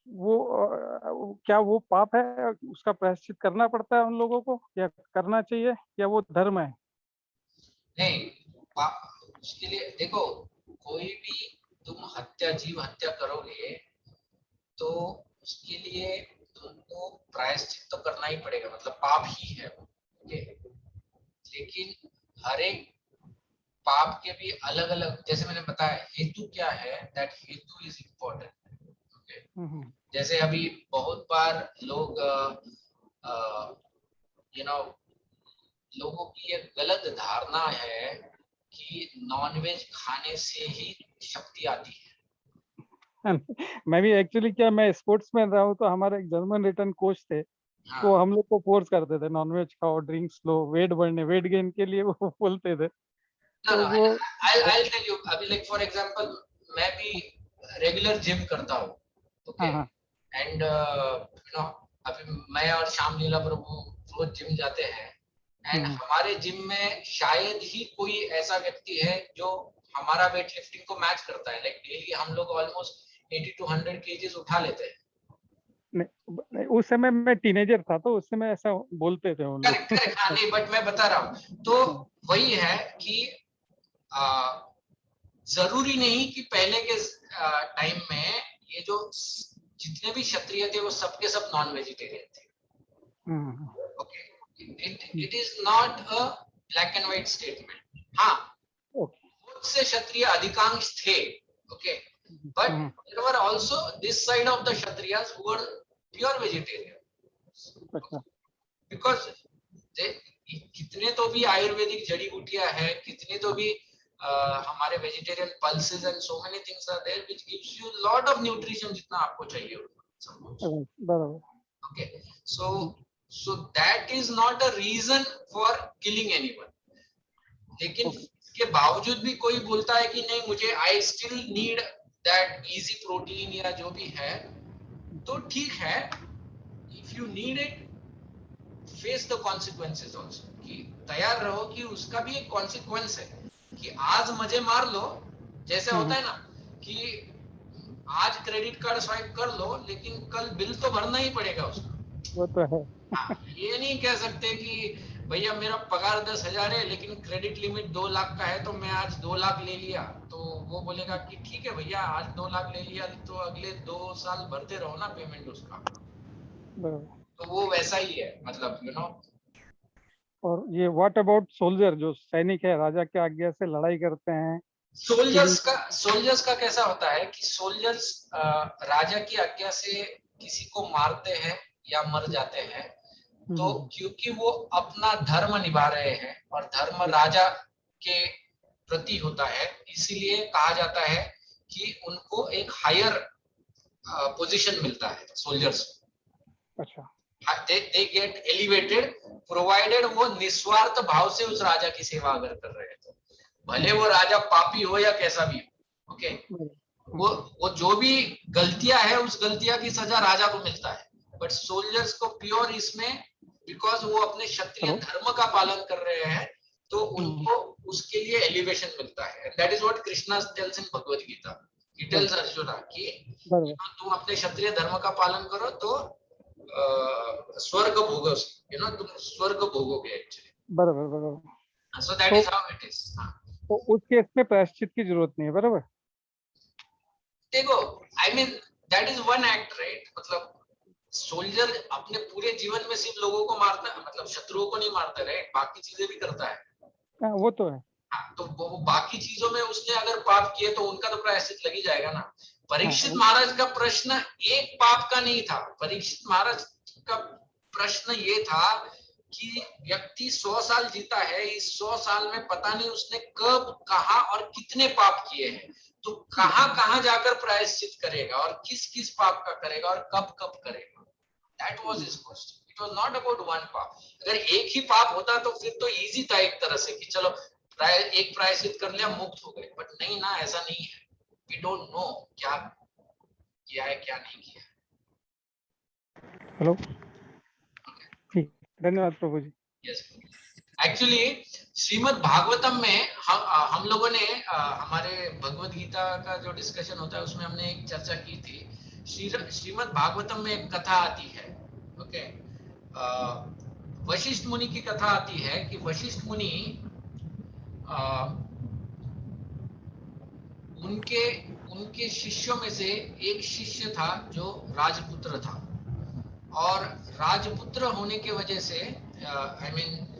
क्या वो पाप है? उसका प्रायश्चित करना पड़ता है उन लोगों को, या करना चाहिए, या वो धर्म है? नहीं, उसके लिए देखो, कोई भी तुम जीव हत्या करोगे तो उसके लिए तुमको प्रायश्चित तो करना ही पड़ेगा, मतलब पाप ही है वो। ओके, लेकिन हर एक पाप के भी अलग अलग, जैसे मैंने बताया, हेतु क्या है, दैट हेतु इज इम्पोर्टेंट। ओके, जैसे अभी बहुत बार लोग लोगों की एक गलत धारणा है कि नॉनवेज खाने से ही शक्ति आती है। मैं भी एक्चुअली क्या, मैं स्पोर्ट्स में रहा हूँ, तो हमारे एक जर्मन रिटर्न कोच थे, हाँ। तो हम लोग को फोर्स करते थे, नॉनवेज खाओ, ड्रिंक्स लो, वेट गेन के लिए वो बोलते थे। तो वो I'll tell you, अभी लाइक फॉर एग्जांपल मैं भी रेगुलर जिम करता हूँ। ओके, हाँ, एंड अभी मैं और श्याम लीला प्रभु रोज जिम जाते हैं, एंड हमारे जिम में शायद ही कोई ऐसा व्यक्ति है जो हमारा वेट लिफ्टिंग को मैच करता है। लाइक डेली हम लोग ऑलमोस्ट 80 to 100 केजीज उठा लेते हैं। नहीं, उस समय मैं टीनेजर था, तो उस समय ऐसा बोलते थे उन लोग। करेक्ट। हाँ नहीं, बट मैं बता रहा हूँ, तो वही है कि जरूरी नहीं कि पहले के टाइम में ये जो जितने भी क्षत्रिय थे वो सबके सब नॉन वेजिटेरियन थे। Okay, it is not a black and white statement. हाँ, बहुत से क्षत्रिय अधिकांश थे। Okay, but there were also this side of the Kshatriyas who were pure vegetarian, because कितने तो भी आयुर्वेदिक जड़ी बूटियां हैं, कितने तो भी हमारे vegetarian pulses and so many things are there which gives you lot of nutrition जितना आपको चाहिए होगा। Okay, so that is not a reason for killing anyone. लेकिन इसके बावजूद भी कोई बोलता है कि नहीं, मुझे I still need that easy protein या जो भी है, तो ठीक है, if you need it, face the consequences also, कि तैयार रहो कि उसका भी एक कॉन्सिक्वेंस है, कि आज मजे मार लो, जैसे होता है ना कि आज क्रेडिट कार्ड स्वाइप कर लो, लेकिन कल बिल तो भरना ही पड़ेगा उसका। वो तो है। ये नहीं कह सकते कि भैया मेरा पगार 10,000 है लेकिन क्रेडिट लिमिट 2 लाख का है, तो मैं आज 2 लाख ले लिया, तो वो बोलेगा कि ठीक है भैया, आज 2 लाख ले लिया तो अगले 2 साल भरते रहो ना पेमेंट उसका। तो वो वैसा ही है, मतलब और ये व्हाट अबाउट सोल्जर, जो सैनिक है, राजा के आज्ञा से लड़ाई करते हैं? सोल्जर्स का कैसा होता है कि सोल्जर्स राजा की आज्ञा से किसी को मारते हैं या मर जाते हैं, तो क्योंकि वो अपना धर्म निभा रहे हैं और धर्म राजा के प्रति होता है, इसीलिए कहा जाता है कि उनको एक हायर पोजीशन मिलता है सोल्जर्स। अच्छा, they get elevated provided वो निस्वार्थ भाव से उस राजा की सेवा अगर कर रहे हैं, तो भले वो राजा पापी हो या कैसा भी हो। ओके, वो जो भी गलतियां है, उस गलतियां की सजा राजा को मिलता है, बट सोल्जर्स को प्योर इसमें, बिकॉज वो अपने क्षत्रिय धर्म का पालन कर रहे हैं, तो उनको उसके लिए एलिवेशन मिलता है। That is what Krishna tells in Bhagavad Gita. He tells Arjuna कि तुम अपने क्षत्रिय धर्म का पालन करो तो स्वर्ग भोगो, तुम स्वर्ग भोगोगे एक्चुअली। बराबर। सो that is how it is. तो उस केस में प्रायश्चित की जरूरत नहीं है, बराबर? देखो, I mean that is one act, right? मतलब सोल्जर अपने पूरे जीवन में सिर्फ लोगों को मारता है, मतलब शत्रुओं को नहीं मारता, राइट? बाकी चीजें भी करता है। वो तो है। हाँ, तो वो बाकी चीजों में उसने अगर पाप किए तो उनका तो प्रायश्चित लग ही जाएगा ना। परीक्षित महाराज का प्रश्न एक पाप का नहीं था। परीक्षित महाराज का प्रश्न ये था कि व्यक्ति 100 साल जीता है, इस 100 साल में पता नहीं उसने कब, कहां और कितने पाप किए हैं, तो कहां कहां जाकर प्रायश्चित करेगा और किस किस पाप का करेगा और कब कब करेगा। That was his question. It was not about one पाप। अगर एक ही पाप होता तो फिर तो इजी था एक तरह से कि चलो एक प्रायश्चित कर लिया, मुक्त हो गए, बट नहीं ना, ऐसा नहीं है। वी डोंट नो क्या किया है क्या नहीं किया है। हेलो, ठीक, धन्यवाद प्रभु जी। यस, एक्चुअली श्रीमद् भागवतम में हम लोगों ने हमारे भगवत गीता का जो डिस्कशन होता है उसमें हमने एक चर्चा की थी। श्रीमद् भागवतम में एक कथा आती है, ओके, वशिष्ठ मुनि की कथा आती है कि वशिष्ठ मुनि उनके शिष्यों में से एक शिष्य था जो राजपुत्र था, और राजपुत्र होने के वजह से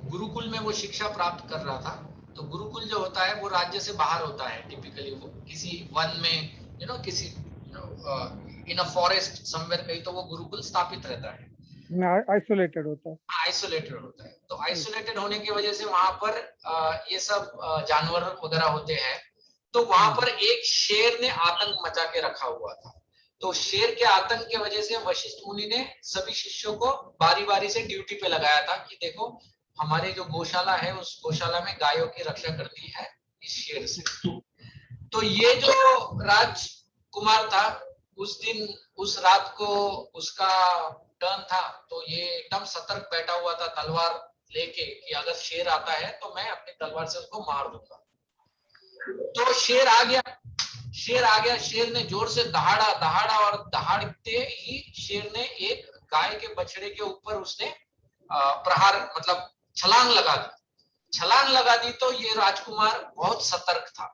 गुरुकुल में वो शिक्षा प्राप्त कर रहा था। तो गुरुकुल जो होता है वो राज्य से बाहर होता है, टिपिकली वो किसी वन में किसी इन अ फॉरेस्ट समवेयर कहीं तो वो गुरुकुल स्थापित रहता है, आइसोलेटेड होता है। आइसोलेटेड होता है। तो आइसोलेटेड होने की वजह से वहां पर ये सब जानवर वगैरह होते हैं। तो वहां पर एक शेर ने आतंक मचा के रखा हुआ था। तो शेर के आतंक की वजह से वशिष्ठ मुनि ने सभी शिष्यों को बारी बारी से ड्यूटी पे लगाया था कि देखो हमारे जो गौशाला है उस गौशाला में गायों की रक्षा करनी है इस शेर से। तो ये जो राजकुमार था उस दिन उस रात को उसका टर्न था, तो ये एकदम सतर्क बैठा हुआ था तलवार लेके कि अगर शेर आता है तो मैं अपनी तलवार से उसको मार दूंगा। तो शेर आ गया, शेर ने जोर से दहाड़ा और दहाड़ते ही शेर ने एक गाय के बछड़े के ऊपर उसने प्रहार मतलब छलांग लगा दी। तो ये राजकुमार बहुत सतर्क था,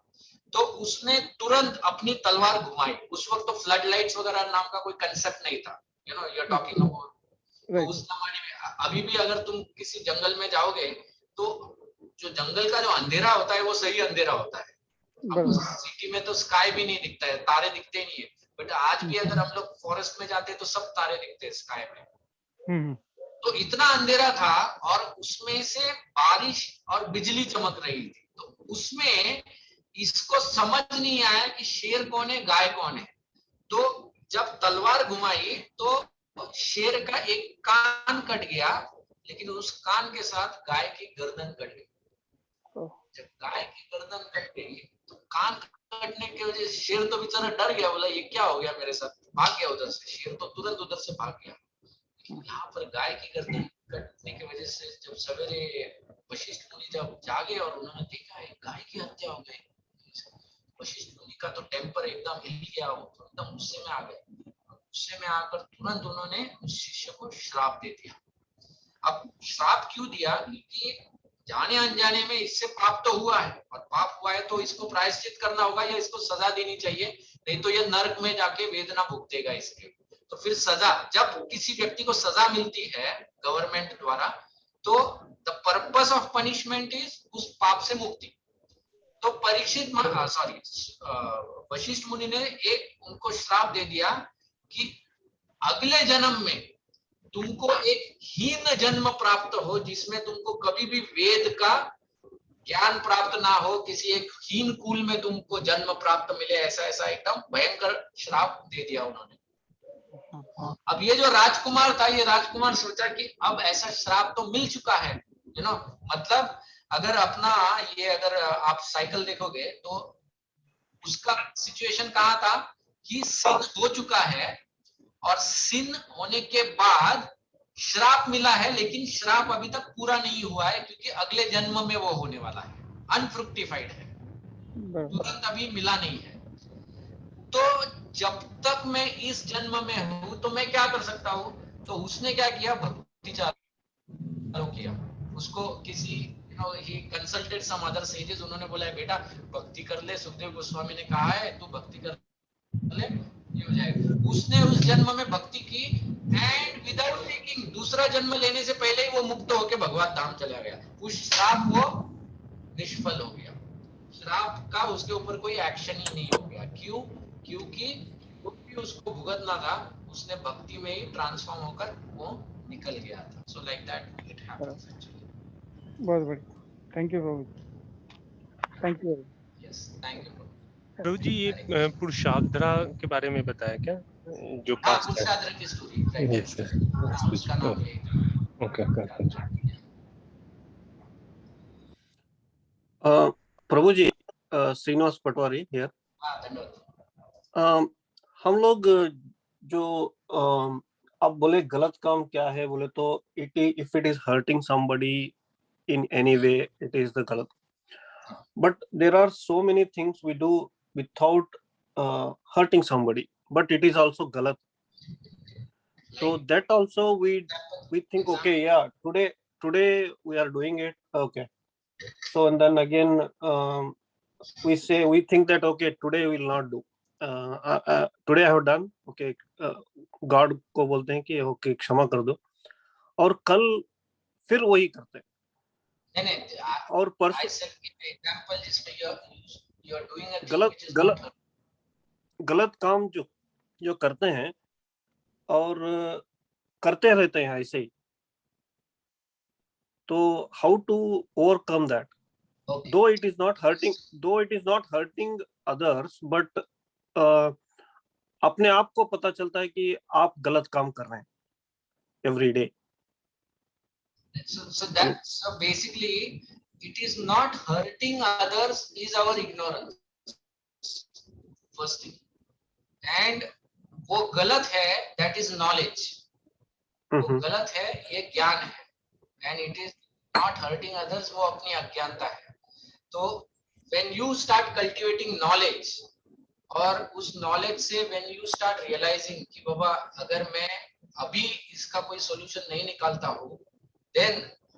तो उसने तुरंत अपनी तलवार घुमाई। उस वक्त तो फ्लड लाइट्स वगैरह नाम का कोई कंसेप्ट नहीं था, यू आर टॉकिंग अबाउट। तो उस जमाने में अभी भी अगर तुम किसी जंगल में जाओगे तो जो जंगल का जो अंधेरा होता है वो सही अंधेरा होता है। सिटी में तो स्काई भी नहीं दिखता है, तारे दिखते ही नहीं है, बट आज भी अगर हम लोग फॉरेस्ट में जाते हैं तो सब तारे दिखते हैं स्काई में। तो इतना अंधेरा था और उसमें से बारिश और बिजली चमक रही थी। तो उसमें इसको समझ नहीं आया कि शेर कौन है गाय कौन है। तो जब तलवार घुमाई तो शेर का एक कान कट गया, लेकिन उस कान के साथ गाय की गर्दन कट गई। जब गाय की गर्दन कट गई तो कान कटने की वजह से शेर तो बेचारा डर गया, बोला ये क्या हो गया मेरे साथ, भाग गया उधर से। शेर तो तुरंत उधर से भाग गया। यहाँ पर गाय की गर्दन कटने की वजह से जब सवेरे वशिष्ठ मुनि जब जागे और उन्होंने देखा है गाय की हत्या हो गई, वशिष्ठ मुनि का तो टेम्पर एकदम हिल गया, वो तो एकदम गुस्से में आ गए। गुस्से में आकर तुरंत उन्होंने उस शिष्य को श्राप दे दिया। अब श्राप क्यों दिया? क्योंकि जाने अनजाने में इससे पाप तो हुआ है, और पाप हुआ है तो इसको प्रायश्चित करना होगा या इसको सजा देनी चाहिए, नहीं तो ये नरक में जाके वेदना भुगतेगा इसके। तो फिर सजा, जब किसी व्यक्ति को सजा मिलती है गवर्नमेंट द्वारा, तो the purpose of punishment is उस पाप से मुक्ति। तो वशिष्ठ मुनि ने एक उनको श्राप दे दिया कि अगले जन्म में तुमको एक हीन जन्म प्राप्त हो, जिसमें तुमको कभी भी वेद का ज्ञान प्राप्त ना हो, किसी एक हीन कुल में तुमको जन्म प्राप्त मिले, ऐसा ऐसा एकदम भयंकर श्राप दे दिया उन्होंने। अब ये जो राजकुमार था, ये राजकुमार सोचा कि अब ऐसा श्राप तो मिल चुका है, मतलब अगर आप साइकिल देखोगे तो उसका सिचुएशन कहाँ था कि सिन हो चुका है, और सिन होने के बाद श्राप मिला है, लेकिन श्राप अभी तक पूरा नहीं हुआ है क्योंकि अगले जन्म में वो होने वाला है, अनफ्रुक्टिफाइड है, तुरंत अभी मिला नहीं है। तो जब तक मैं इस जन्म में हूं तो मैं क्या कर सकता हूं? तो उसने क्या किया, भक्ति चालू किया। उसको किसी he consulted some other sages, उन्होंने बोला है बेटा भक्ति कर ले, सुखदेव गोस्वामी ने कहा है तू भक्ति कर ले, ये हो जाएगा। उसने उस जन्म में भक्ति की एंड विदाउट टेकिंग, दूसरा जन्म लेने से पहले ही वो मुक्त होकर भगवत धाम चला गया। उस श्राप वो निष्फल हो गया, श्राप का उसके ऊपर कोई एक्शन ही नहीं हो गया। क्यों? क्योंकि भी उसको भुगतना था, उसने भक्ति में ही ट्रांसफॉर्म होकर वो निकल गया था. So like that it happens actually. बहुत बढ़िया, थैंक यू प्रभु, thank you. Yes, thank you. प्रभु जी, ये पुरुषार्थरा के बारे में बताया क्या, जो हाँ, पास्ट है? पुरुषार्थरा की स्टोरी, राइट. यस सर, हाँ, उसका नाम ओके है. ओके। प्रभु जी, श्रीनिवास पटवारी हियर। हाँ, धन्यवाद. हम लोग जो आप बोले गलत काम क्या है, बोले तो if it is hurting somebody in any way, it is the गलत. But there are so many things we do without hurting somebody, but it is also गलत. So that also we think, okay, yeah, today we are doing it, okay. So and then again we think that, okay, today we will not do. Today I have done, okay, God को बोलते हैं कि okay क्षमा कर दो, और कल फिर वही करते हैं. नहीं, और I परसों said example जिसमें you are doing a thing which is not गलत काम जो करते हैं और करते रहते हैं ऐसे ही. तो how to overcome that? okay. though it is not hurting others, but अपने आप को पता चलता है कि आप गलत काम कर रहे हैं every day. So basically it is not hurting others is our ignorance, first thing, and वो गलत है, that is knowledge. वो गलत है, ये ज्ञान है, and it is not hurting others, वो अपनी अज्ञानता है. तो when you start cultivating knowledge, और उस knowledge से when you start realizing कि बाबा अगर मैं अभी इसका कोई solution नहीं निकालता हूँ, then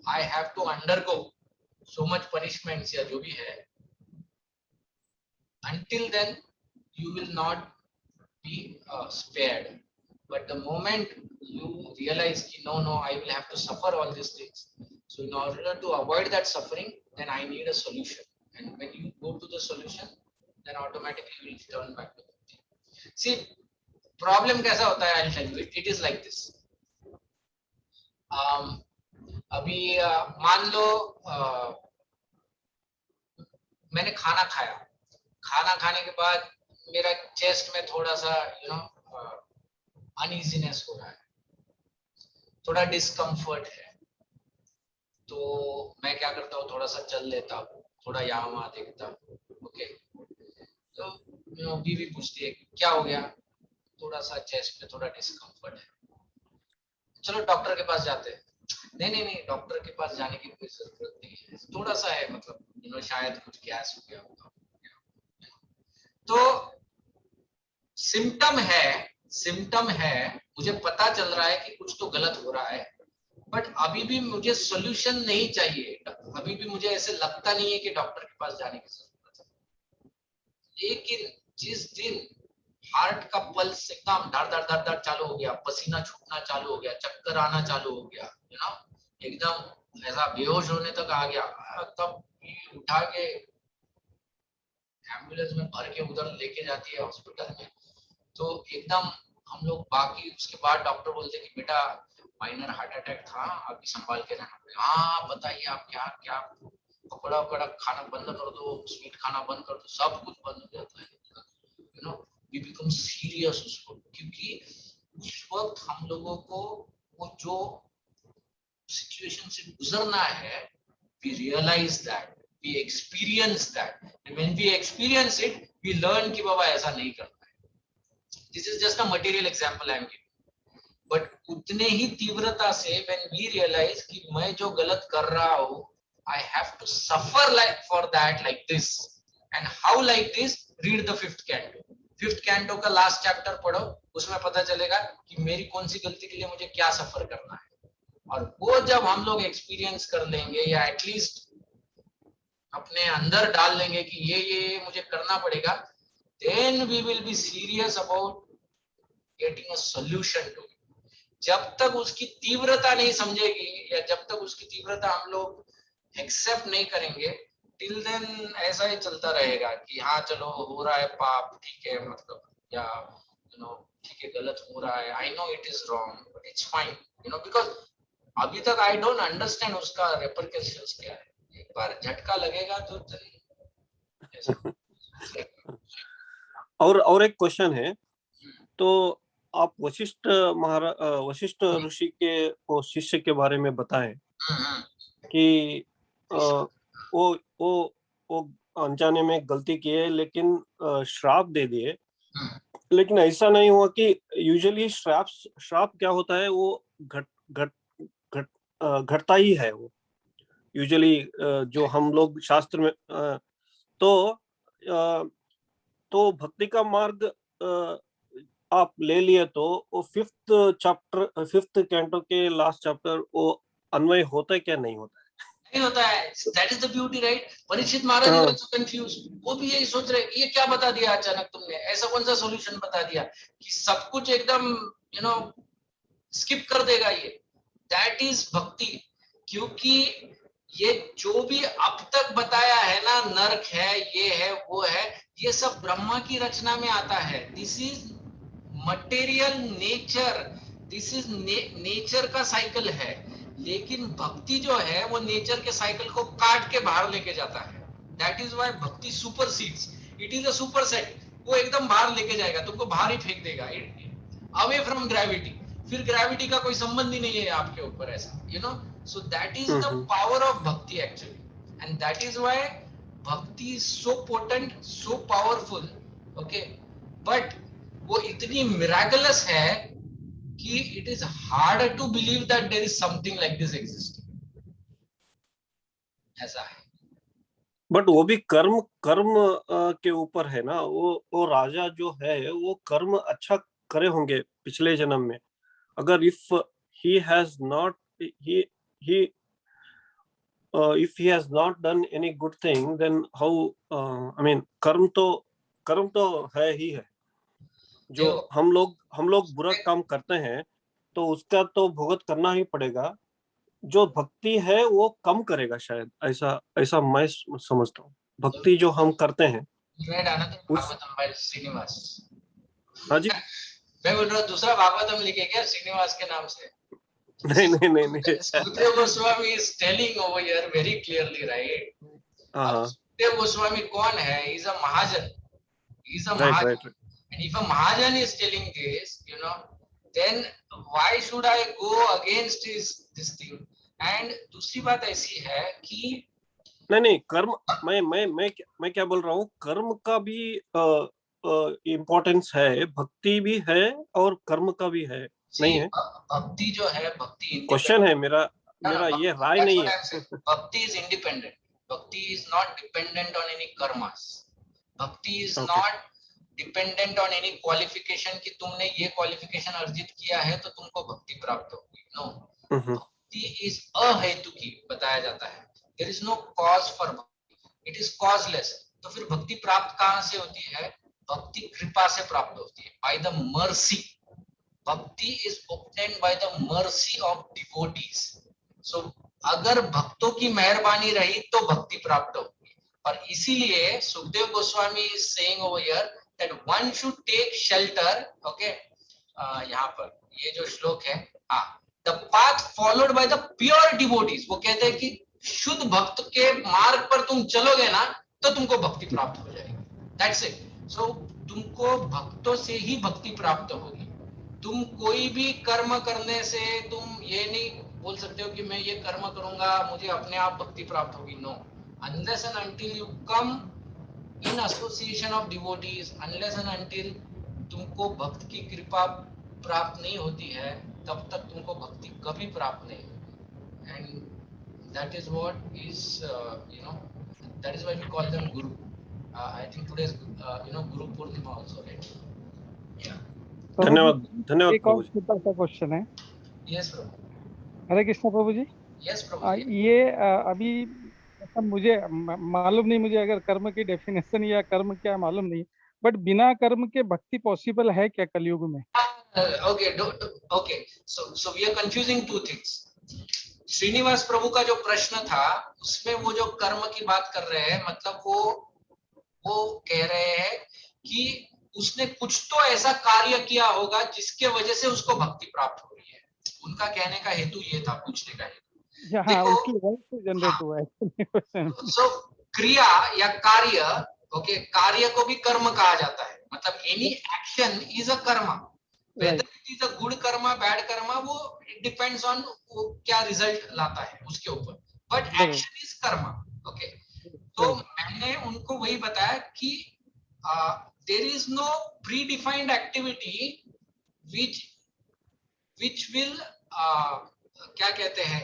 I have to undergo so much punishments या जो भी है. Until then you will not be spared. But the moment you realize कि no, I will have to suffer all these things. So in order to avoid that suffering, then I need a solution. And when you go to the solution, then automatically you will turn back to the thing. See, problem कैसा होता है? I'll tell you. It is like this. अभी मान लो मैंने खाना खाया, खाना खाने के बाद मेरा चेस्ट में थोड़ा सा अनइजीनेस हो रहा है, थोड़ा डिस्कम्फर्ट है. तो मैं क्या करता हूँ, थोड़ा सा चल लेता हूँ, थोड़ा यहाँ वहां देखता हूँ. ओके, तो बीवी पूछती है क्या हो गया, थोड़ा सा चेस्ट में थोड़ा डिस्कम्फर्ट है, चलो डॉक्टर के पास जाते हैं. नहीं, डॉक्टर के पास जाने की कोई जरूरत नहीं है, थोड़ा सा है, मतलब शायद कुछ गैस हो गया होगा. तो सिम्टम है, मुझे पता चल रहा है कि कुछ तो गलत हो रहा है, बट अभी भी मुझे सॉल्यूशन नहीं चाहिए. अभी भी मुझे ऐसे लगता नहीं है कि डॉक्टर के पास जाने की जरूरत है. लेकिन जिस दिन हार्ट का पल्स एकदम धड़ चालू हो गया, पसीना छूटना चालू हो गया, चक्कर आना चालू हो गया, एकदम ऐसा बेहोश होने तक आ गया, तब उठा के एम्बुलेंस में भर के उधर लेके जाती है हॉस्पिटल में. तो एकदम हम लोग बाकी उसके बाद डॉक्टर बोलते कि बेटा माइनर हार्ट अटैक था, अभी संभाल के रहना पड़ेगा. हाँ बताइए आप क्या पकड़ा खाना बंद कर दो, स्वीट खाना बंद कर दो, सब कुछ बंद हो जाता है. वी बिकम सीरियस उसको, क्योंकि उस वक्त हम लोगों को वो जो सिचुएशन से गुजरना है, we realise that, we experience that, and when we experience it we learn कि बाबा ऐसा नहीं करना है. This is just a material example I am giving. But उतने ही तीव्रता से व्हेन वी रियलाइज कि मैं जो गलत कर रहा हूँ, I have to suffer like for that, like this. And how like this? Read the fifth canto का लास्ट चैप्टर पढ़ो, उसमें पता चलेगा कि मेरी कौन सी गलती के लिए मुझे क्या सफर करना है. और वो जब हम लोग एक्सपीरियंस कर लेंगे, या एटलीस्ट अपने अंदर डाल लेंगे कि ये मुझे करना पड़ेगा, then we will be serious about getting a solution to it. जब तक उसकी तीव्रता नहीं समझेगी, या जब तक उसकी तीव्रता हम लोग एक्सेप्ट नहीं करेंगे, टिल देन ऐसा ही चलता रहेगा कि हाँ चलो हो रहा है पाप, ठीक है, मतलब, या ठीक है गलत हो रहा है, I know it is wrong but it's fine, because अभी तक आई डोंट अंडरस्टैंड उसका रेपरकशंस क्या है। एक बार झटका लगेगा तो और एक क्वेश्चन है, तो आप वशिष्ठ वशिष्ठ ऋषि के वो शिष्य के बारे में बताएं कि वो अनजाने में गलती की है, लेकिन श्राप दे दिए, लेकिन ऐसा नहीं हुआ कि यूजुअली श्राप क्या होता है, वो घटता ही है वो यूजुअली, जो हम लोग शास्त्र में तो भक्ति का मार्ग आप ले लिए तो वो 5th कैंटो के लास्ट चैप्टर वो अन्वय होता है क्या नहीं होता है? नहीं होता है। That is the beauty, right? Parikshit Maharaj is also confuse, वो भी यही सोच रहे ये क्या बता दिया अचानक तुमने, ऐसा कौन सा सॉल्यूशन बता दिया कि सब कुछ एकदम स्किप कर देगा ये। दैट इज भक्ति, क्योंकि ये जो भी अब तक बताया है ना, नरक है, ये है, वो है, ये सब ब्रह्मा की रचना में आता है। This is material nature, this is nature का साइकिल है। लेकिन भक्ति जो है वो नेचर के साइकिल को काट के बाहर लेके जाता है। दैट इज व्हाई भक्ति सुपरसीड्स, इट इज अ सुपरसेट। वो एकदम बाहर लेके जाएगा, तुमको बाहर ही फेंक देगा, अवे फ्रॉम ग्रेविटी। फिर ग्रेविटी का कोई संबंध ही नहीं है आपके ऊपर, ऐसा so that is the power of bhakti actually, and that is why bhakti is so potent, so powerful, okay. But वो इतनी मिराकुलस है कि it is hard to believe that there is something like this existing, ऐसा है। बट वो भी कर्म के ऊपर है ना, वो राजा जो है वो कर्म अच्छा करे होंगे पिछले जन्म में। अगर if he has not done any good thing, then how I mean कर्म तो है ही है। जो हम लोग बुरा काम करते हैं तो उसका तो भुगत करना ही पड़ेगा। जो भक्ति है वो कम करेगा शायद, ऐसा मैं समझता हूँ। भक्ति जो हम करते हैं श्रीनिवास, हाँ जी, मैं बोल रहा हूँ दूसरा भागवतम लिखे क्या श्रीनिवास के नाम से? नहीं Sukhdev Goswami is telling over here very clearly, right? हाँ, सुखदेव गोस्वामी कौन है? He is a Mahajan, he is a right. Mahajan, and if a Mahajan is telling this, then why should I go against this thing? And दूसरी बात ऐसी है कि नहीं कर्म, मैं क्या बोल रहा हूँ, कर्म का भी इम्पोर्टेंस है, भक्ति भी है और कर्म का भी है, नहीं है? भक्ति जो है, भक्ति क्वेश्चन है मेरा ये राय नहीं है। Bhakti is independent, bhakti is not dependent on any karmas, bhakti is not dependent on any qualification कि तुमने ये क्वालिफिकेशन अर्जित किया है तो तुमको भक्ति प्राप्त होगी। नो, भक्ति इज अहेतुकी बताया जाता है। There is no cause for bhakti, it is causeless. तो फिर भक्ति प्राप्त कहां से होती है? भक्ति कृपा से प्राप्त होती है, बाय द मर्सी। भक्ति is obtained by the mercy of devotees. So अगर भक्तों की मेहरबानी रही तो भक्ति प्राप्त होगी। और इसीलिए Sukhdev Goswami is saying over here that one should take shelter, okay? यहाँ पर ये जो श्लोक है, the path followed by the pure devotees, वो कहते हैं कि शुद्ध भक्त के मार्ग पर तुम चलोगे ना तो तुमको भक्ति प्राप्त हो जाएगी। That's it. So तुमको भक्तों से ही भक्ति प्राप्त होगी। तुम कोई भी कर्म करने से तुम ये नहीं बोल सकते हो कि मैं ये कर्म करूंगा मुझे अपने आप भक्ति प्राप्त होगी। No, unless and until you come in association of devotees, unless and until तुमको भक्त की कृपा प्राप्त नहीं होती है, तब तक तुमको भक्ति कभी प्राप्त नहीं होगी। And that is what is that is why we call them guru. I think today is Guru Purnima also, right? या, धन्यवाद एक और छोटा सा क्वेश्चन है। यस प्रभु। हरे कृष्ण प्रभु जी। यस प्रभु जी। ये अभी मुझे मालूम नहीं, मुझे अगर कर्म की डेफिनेशन या कर्म क्या मालूम नहीं, बट बिना कर्म के भक्ति पॉसिबल है क्या कलयुग में? Okay, so we are confusing two things. Srinivas प्रभु का जो प्रश्न था उसमें वो जो कर्म की बात कर रहे हैं, मतलब वो कह रहे हैं कि उसने कुछ तो ऐसा कार्य किया होगा जिसके वजह से उसको भक्ति प्राप्त हो रही है। उनका कहने का हेतु ये था, पूछने का हेतु। हाँ, देखो, उसकी वॉइस से जनरेट हुआ है। सो क्रिया या कार्य, ओके, कार्य को भी कर्म कहा जाता है। मतलब एनी एक्शन इज अ कर्म, whether it is a good Karma bad Karma, वो इट डिपेंड्स ऑन वो क्या रिजल्ट लाता है उसके ऊपर, but action is karma. Okay, तो मैंने उनको वही बताया कि there is no predefined activity which will क्या कहते हैं,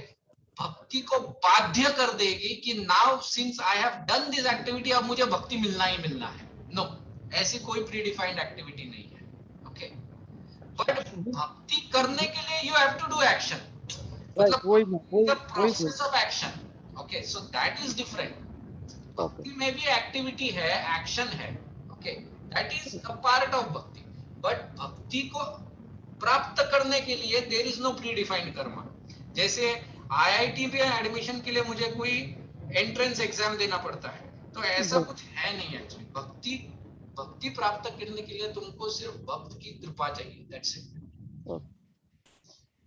भक्ति को बाध्य कर देगी कि now since I have done this activity अब मुझे भक्ति मिलना ही मिलना है। नो, ऐसी कोई प्री डिफाइंड एक्टिविटी नहीं है। ओके, बट भक्ति करने के लिए you have to do action, मतलब process of action. Okay, so that is different. भक्ति में भी एक्टिविटी है, एक्शन है। Okay, that is a part of bhakti, but भक्ति को प्राप्त करने के लिए there is no predefined karma. जैसे आईआईटी में एडमिशन के लिए मुझे कोई एंट्रेंस एग्जाम देना पड़ता है, तो ऐसा कुछ है नहीं एक्चुअली। भक्ति प्राप्त करने के लिए तुमको सिर्फ भक्त की कृपा चाहिए, दैट्स इट।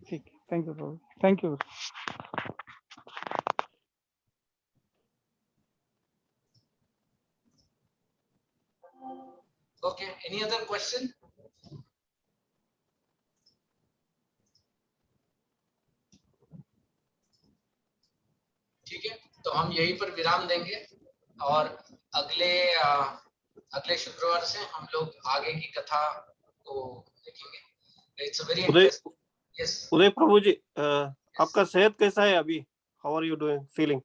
ठीक है, थैंक यू प्रभु, thank you. Okay, any other question? ठीक है, तो हम यहीं पर विराम देंगे और अगले शुक्रवार से हम लोग आगे की कथा को देखेंगे। It's a very interesting. Yes Uday प्रभु जी, आपका सेहत कैसा है अभी? How are you doing, feeling?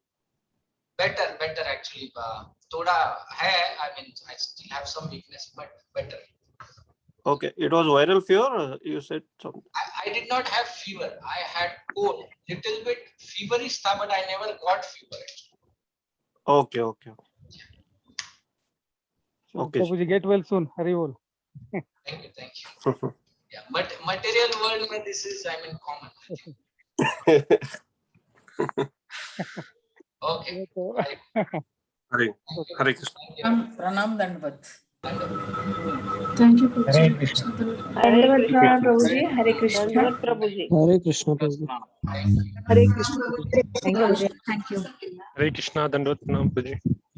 Better actually, थोड़ा है, I mean I still have some weakness but better. Okay, it was viral fever, you said something. I did not have fever. I had cold, little bit feverish था, but I never got fever. Okay. Prabhu ji, get well soon, Hari बोल। Thank you. Yeah, but material world में this is, I mean, common. Okay. हरे कृष्ण। प्रणाम दंडवत। थैंक यू हरे कृष्ण। दंडवत प्रणाम प्रभु जी, हरे कृष्ण। धन्यवाद प्रभु जी। हरे कृष्ण प्रभु जी। हरे कृष्ण, थैंक यू। हरे कृष्णा, दंडवत प्रणाम प्रभु जी।